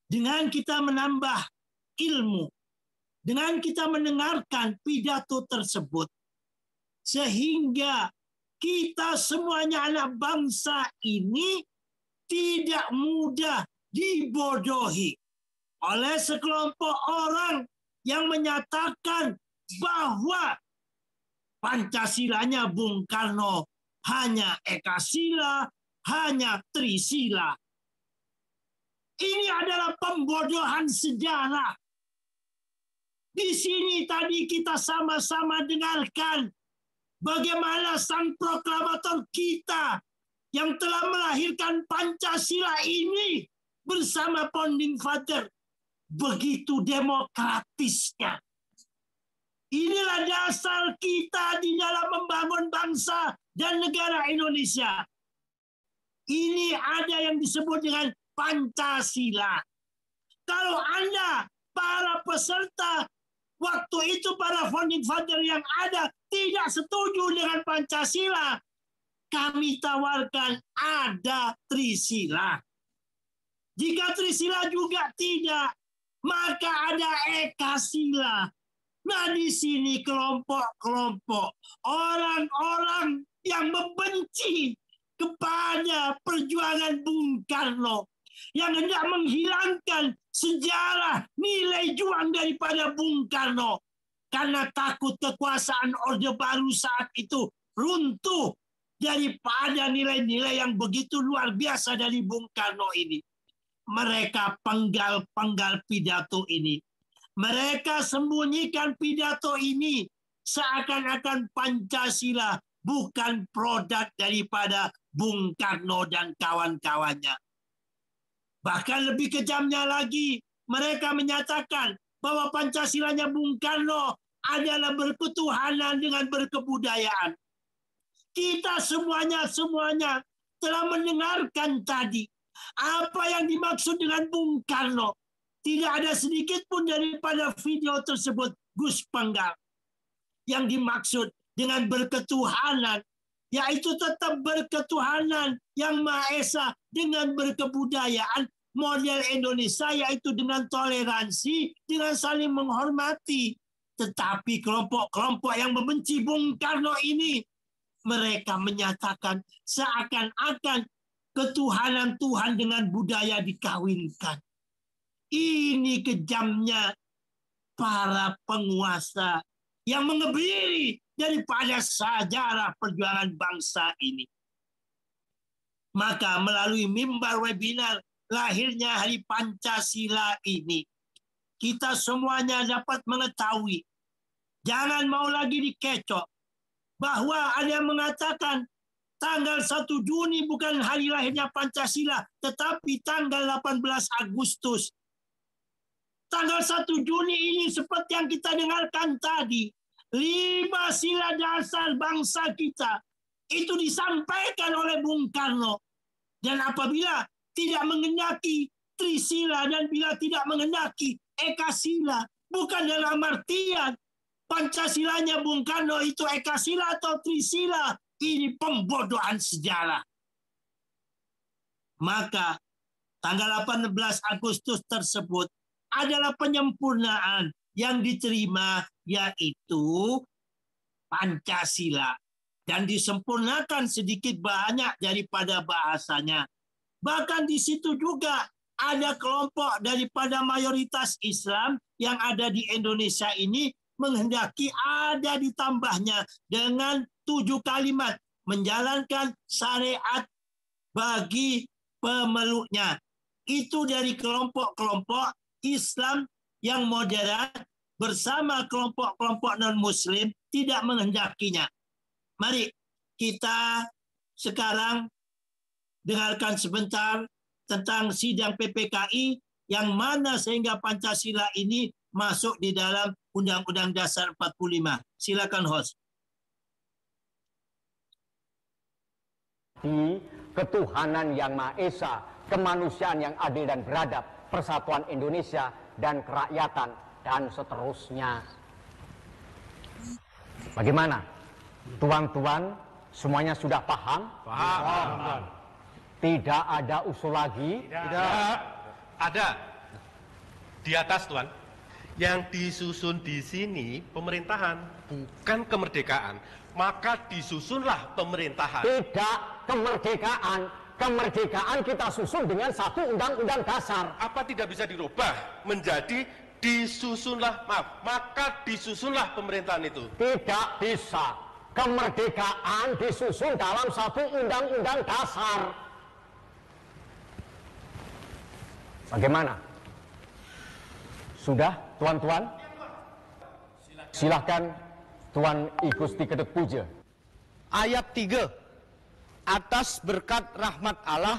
Dengan kita menambah ilmu, dengan kita mendengarkan pidato tersebut, sehingga kita semuanya anak bangsa ini tidak mudah dibodohi oleh sekelompok orang yang menyatakan bahwa Pancasilanya Bung Karno hanya Ekasila, hanya Trisila. Ini adalah pembodohan sejarah. Di sini tadi kita sama-sama dengarkan bagaimana sang proklamator kita yang telah melahirkan Pancasila ini bersama Founding Father begitu demokratisnya. Inilah dasar kita di dalam membangun bangsa dan negara Indonesia. Ini ada yang disebut dengan Pancasila. Kalau Anda, para peserta waktu itu, para founding father yang ada tidak setuju dengan Pancasila, kami tawarkan ada Trisila. Jika Trisila juga tidak, maka ada Ekasila. Nah, di sini kelompok-kelompok orang-orang yang membenci kepada perjuangan Bung Karno, yang hendak menghilangkan sejarah nilai juang daripada Bung Karno karena takut kekuasaan Orde Baru saat itu runtuh daripada nilai-nilai yang begitu luar biasa dari Bung Karno ini. Mereka penggal-penggal pidato ini. Mereka sembunyikan pidato ini seakan-akan Pancasila bukan produk daripada Bung Karno dan kawan-kawannya. Bahkan lebih kejamnya lagi, mereka menyatakan bahwa Pancasilanya Bung Karno adalah berketuhanan dengan berkebudayaan. Kita semuanya telah mendengarkan tadi apa yang dimaksud dengan Bung Karno. Tidak ada sedikit pun daripada video tersebut, Gus Penggal. Yang dimaksud dengan berketuhanan, yaitu tetap berketuhanan yang Maha Esa dengan berkebudayaan model Indonesia, yaitu dengan toleransi, dengan saling menghormati. Tetapi kelompok-kelompok yang membenci Bung Karno ini, mereka menyatakan seakan-akan ketuhanan Tuhan dengan budaya dikawinkan. Ini kejamnya para penguasa yang mengebiri daripada sejarah perjuangan bangsa ini. Maka melalui mimbar webinar lahirnya Hari Pancasila ini, kita semuanya dapat mengetahui, jangan mau lagi dikecoh, bahwa ada yang mengatakan tanggal 1 Juni bukan hari lahirnya Pancasila, tetapi tanggal 18 Agustus. Tanggal 1 Juni ini seperti yang kita dengarkan tadi, 5 sila dasar bangsa kita itu disampaikan oleh Bung Karno. Dan apabila tidak mengendaki Trisila dan bila tidak mengendaki Ekasila, bukan dalam artian Pancasilanya Bung Karno itu Ekasila atau Trisila, ini pembodohan sejarah. Maka tanggal 18 Agustus tersebut adalah penyempurnaan yang diterima, yaitu Pancasila, dan disempurnakan sedikit banyak daripada bahasanya. Bahkan di situ juga ada kelompok daripada mayoritas Islam yang ada di Indonesia ini menghendaki ada ditambahnya dengan 7 kalimat menjalankan syariat bagi pemeluknya. Itu dari kelompok-kelompok Islam yang moderat bersama kelompok-kelompok non-Muslim tidak menghendakinya. Mari kita sekarang dengarkan sebentar tentang sidang PPKI yang mana sehingga Pancasila ini masuk di dalam Undang-Undang Dasar 45. Silakan host. Ketuhanan yang Maha Esa, kemanusiaan yang adil dan beradab, persatuan Indonesia dan kerakyatan, dan seterusnya. Bagaimana? Tuan-tuan semuanya sudah paham? Paham. Tidak ada usul lagi? Tidak. Ada. Di atas, Tuan. Yang disusun di sini pemerintahan, bukan kemerdekaan. Maka disusunlah pemerintahan. Tidak kemerdekaan. Kemerdekaan kita susun dengan satu undang-undang dasar. Apa tidak bisa dirubah menjadi maka disusunlah pemerintahan itu? Tidak bisa. Kemerdekaan disusun dalam satu undang-undang dasar. Bagaimana? Sudah, tuan-tuan? Silahkan Tuan I Gusti Kedut Puja. Ayat 3. Atas berkat rahmat Allah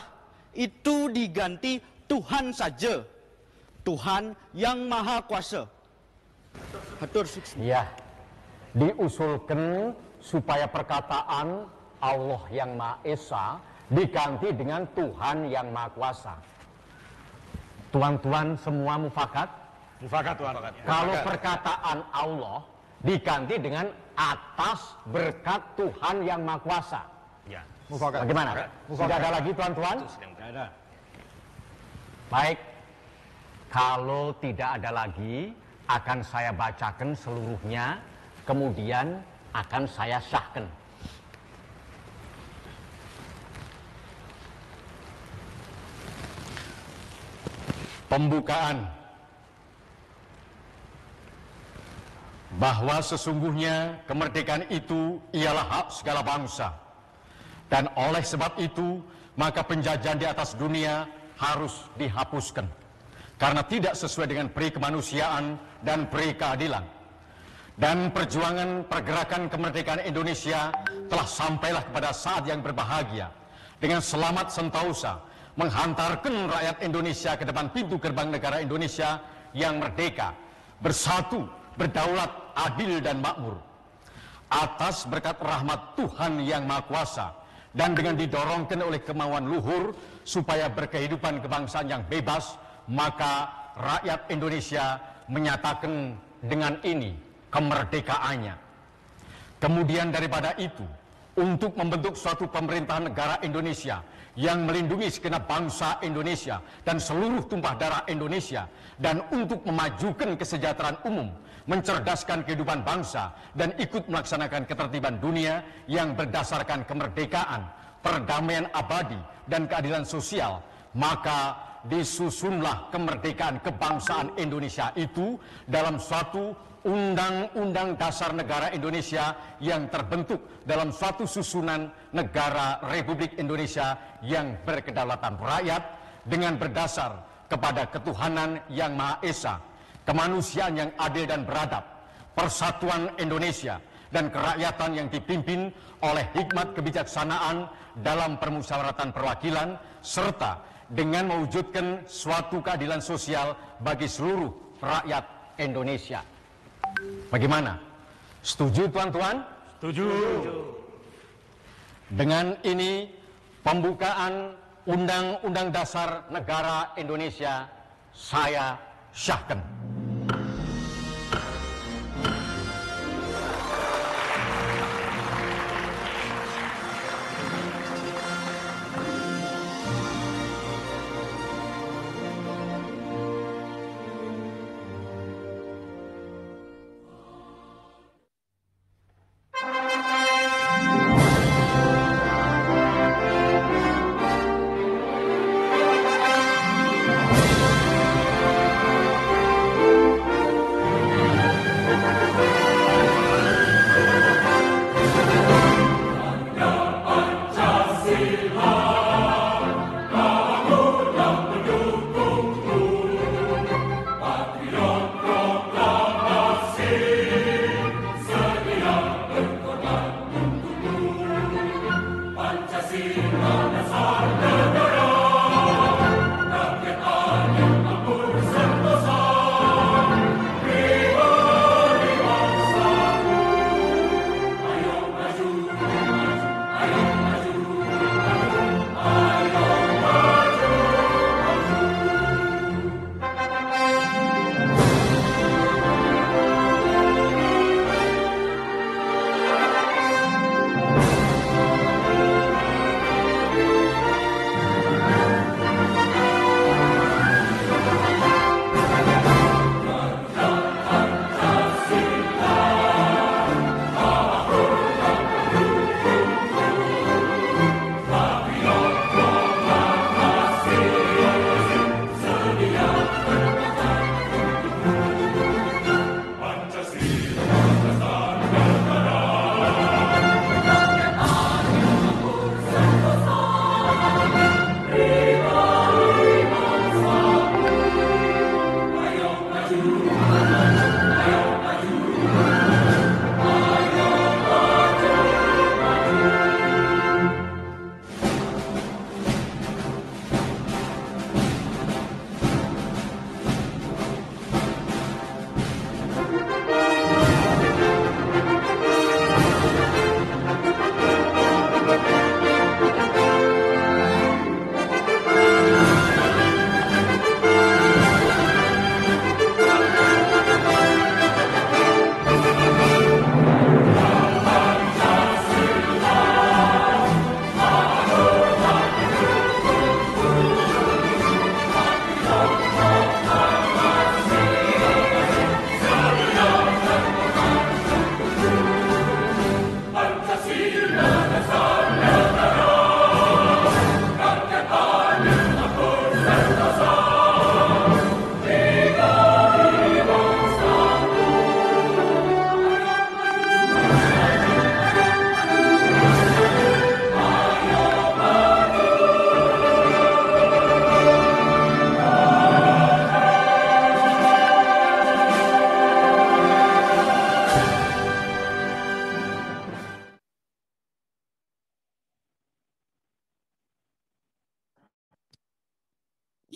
itu diganti Tuhan saja. Tuhan yang Maha Kuasa. Hatur sukses. Ya, diusulkan supaya perkataan Allah yang Maha Esa diganti dengan Tuhan yang Maha Kuasa. Tuan-tuan semua mufakat? Mufakat, Tuan. Kalau perkataan Allah diganti dengan atas berkat Tuhan yang Maha Kuasa. Ya. Mufakat. Bagaimana? Sudah ada lagi, tuan-tuan? Tidak ada. Baik. Kalau tidak ada lagi, akan saya bacakan seluruhnya, kemudian akan saya sahkan. Pembukaan. Bahwa sesungguhnya kemerdekaan itu ialah hak segala bangsa. Dan oleh sebab itu, maka penjajahan di atas dunia harus dihapuskan. Karena tidak sesuai dengan peri kemanusiaan dan peri keadilan. dan perjuangan pergerakan kemerdekaan Indonesia telah sampailah kepada saat yang berbahagia dengan selamat sentausa menghantarkan rakyat Indonesia ke depan pintu gerbang negara Indonesia yang merdeka, bersatu, berdaulat, adil dan makmur. Atas berkat rahmat Tuhan yang Maha Kuasa dan dengan didorongkan oleh kemauan luhur supaya berkehidupan kebangsaan yang bebas, maka rakyat Indonesia menyatakan dengan ini kemerdekaannya. Kemudian daripada itu, untuk membentuk suatu pemerintahan negara Indonesia yang melindungi segenap bangsa Indonesia dan seluruh tumpah darah Indonesia, dan untuk memajukan kesejahteraan umum, mencerdaskan kehidupan bangsa, dan ikut melaksanakan ketertiban dunia yang berdasarkan kemerdekaan, perdamaian abadi, dan keadilan sosial, maka disusunlah kemerdekaan kebangsaan Indonesia itu dalam suatu Undang-Undang Dasar Negara Indonesia yang terbentuk dalam suatu susunan negara Republik Indonesia yang berkedaulatan rakyat dengan berdasar kepada ketuhanan yang Maha Esa, kemanusiaan yang adil dan beradab, persatuan Indonesia, dan kerakyatan yang dipimpin oleh hikmat kebijaksanaan dalam permusyawaratan perwakilan, serta dengan mewujudkan suatu keadilan sosial bagi seluruh rakyat Indonesia. Bagaimana? Setuju tuan-tuan? Setuju. Dengan ini pembukaan Undang-Undang Dasar Negara Indonesia saya syahkan.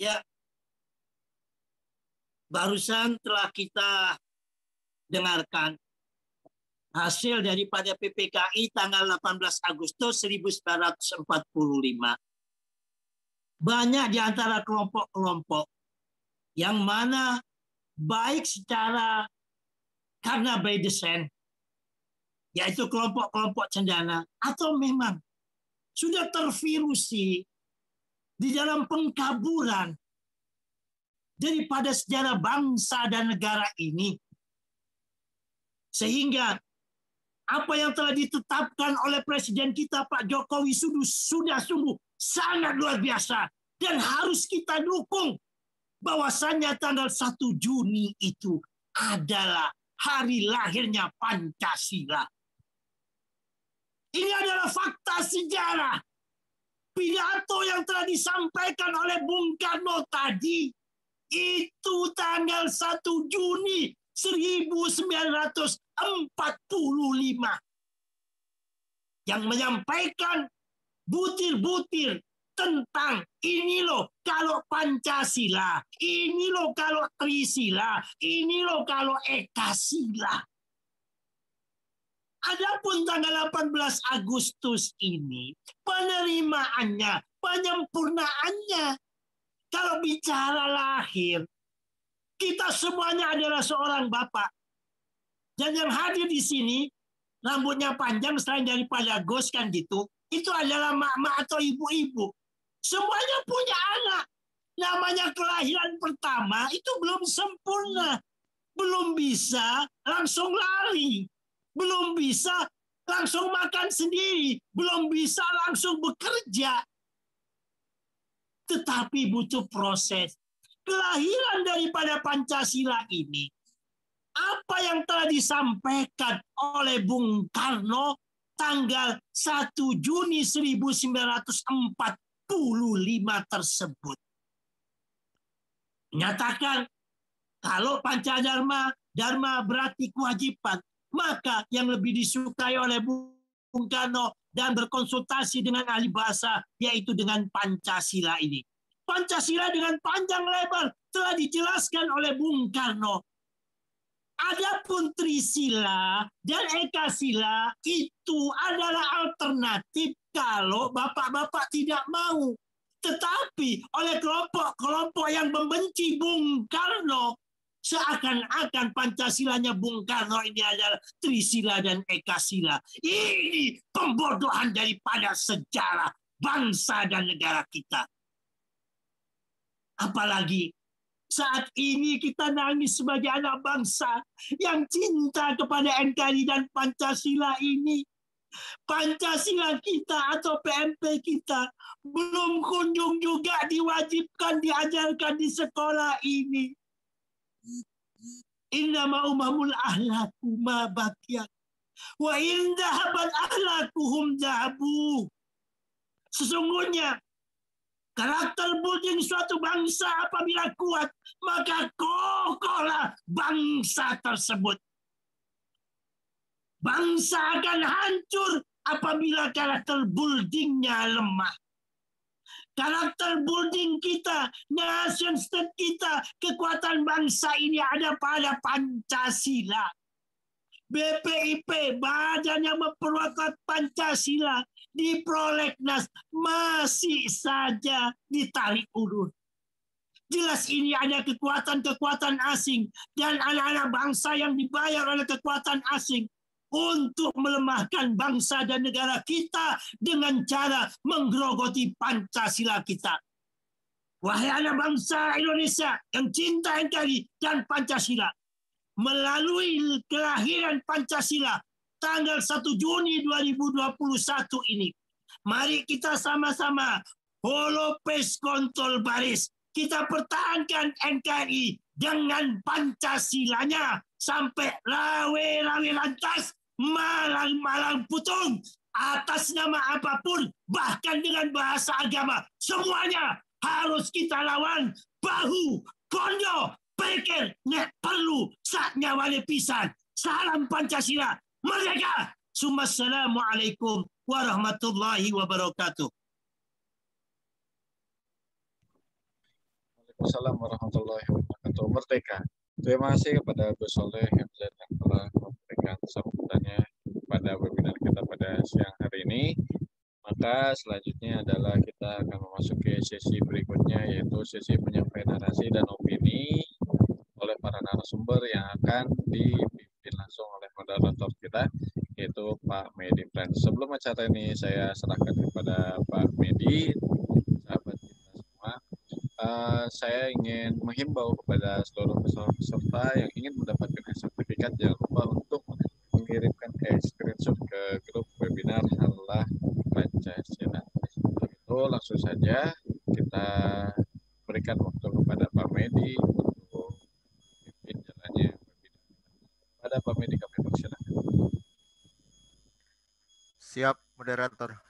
Ya, barusan telah kita dengarkan hasil daripada PPKI tanggal 18 Agustus 1945. Banyak di antara kelompok-kelompok yang mana baik secara karena by design, yaitu kelompok-kelompok cendana, atau memang sudah tervirusi di dalam pengkaburan daripada sejarah bangsa dan negara ini. Sehingga apa yang telah ditetapkan oleh Presiden kita Pak Jokowi sudah sungguh sangat luar biasa dan harus kita dukung. Bahwasannya tanggal 1 Juni itu adalah hari lahirnya Pancasila. Ini adalah fakta sejarah. Pidato yang telah disampaikan oleh Bung Karno tadi itu tanggal 1 Juni 1945 yang menyampaikan butir-butir tentang ini loh kalau Pancasila, ini loh kalau Trisila, ini loh kalau Ekasila. Adapun tanggal 18 Agustus ini penerimaannya, penyempurnaannya. Kalau bicara lahir, kita semuanya adalah seorang bapak. Dan yang hadir di sini, rambutnya panjang selain daripada Gus kan gitu, itu adalah mak-mak atau ibu-ibu. Semuanya punya anak. Namanya kelahiran pertama itu belum sempurna. Belum bisa langsung lari. Belum bisa langsung makan sendiri. Belum bisa langsung bekerja. Tetapi butuh proses. Kelahiran daripada Pancasila ini, apa yang telah disampaikan oleh Bung Karno tanggal 1 Juni 1945 tersebut. Menyatakan kalau Pancadharma, Dharma berarti kewajiban, maka yang lebih disukai oleh Bung Karno dan berkonsultasi dengan ahli bahasa, yaitu dengan Pancasila ini. Pancasila dengan panjang lebar telah dijelaskan oleh Bung Karno. Adapun Trisila dan Ekasila itu adalah alternatif kalau bapak-bapak tidak mau. Tetapi oleh kelompok-kelompok yang membenci Bung Karno, seakan-akan Pancasilanya Bung Karno ini adalah Trisila dan Ekasila. Ini pembodohan daripada sejarah bangsa dan negara kita. Apalagi saat ini kita nangis sebagai anak bangsa yang cinta kepada NKRI dan Pancasila ini. Pancasila kita atau PMP kita belum kunjung juga diwajibkan diajarkan di sekolah ini. Innama umamul ahlaku ma baqiyat wa in dhahabat ahlakuhum dhahabu. Sesungguhnya karakter building suatu bangsa apabila kuat, maka kokohlah bangsa tersebut. Bangsa akan hancur apabila karakter buildingnya lemah. Karakter building kita, nation state kita, kekuatan bangsa ini ada pada Pancasila. BPIP, badan yang memperkuat Pancasila, di prolegnas masih saja ditarik ulur. Jelas ini ada kekuatan-kekuatan asing dan anak-anak bangsa yang dibayar oleh kekuatan asing untuk melemahkan bangsa dan negara kita dengan cara menggerogoti Pancasila kita. Wahai anak bangsa Indonesia yang cinta NKRI dan Pancasila, melalui kelahiran Pancasila tanggal 1 Juni 2021 ini, mari kita sama-sama holopes kontrol baris. Kita pertahankan NKRI dengan Pancasilanya sampai rawe-rawe lantas, malang-malang putung, atas nama apapun, bahkan dengan bahasa agama. Semuanya harus kita lawan, bahu, kondo, pikir, nek perlu, sak nyawane pisan. Salam Pancasila, merdeka! Assalamualaikum warahmatullahi wabarakatuh. Waalaikumsalam warahmatullahi wabarakatuh. Merdeka. Terima kasih kepada Gus Soleh yang telah memberikan sambutannya pada webinar kita pada siang hari ini. Maka selanjutnya adalah kita akan memasuki sesi berikutnya, yaitu sesi penyampaian narasi dan opini oleh para narasumber yang akan dipimpin langsung oleh moderator kita, yaitu Pak Medi Prince. Sebelum acara ini saya serahkan kepada Pak Medi, sahabat kita semua, saya ingin menghimbau kepada seluruh peserta yang ingin mendapatkan sertifikat, jangan lupa untuk mengirimkan screenshot ke grup webinar Harlah Pancasila. Itu langsung saja kita berikan waktu kepada Pak Medi untuk pimpin jalannya webinar. Pada Pak Medi kami persilakan. Siap, moderator.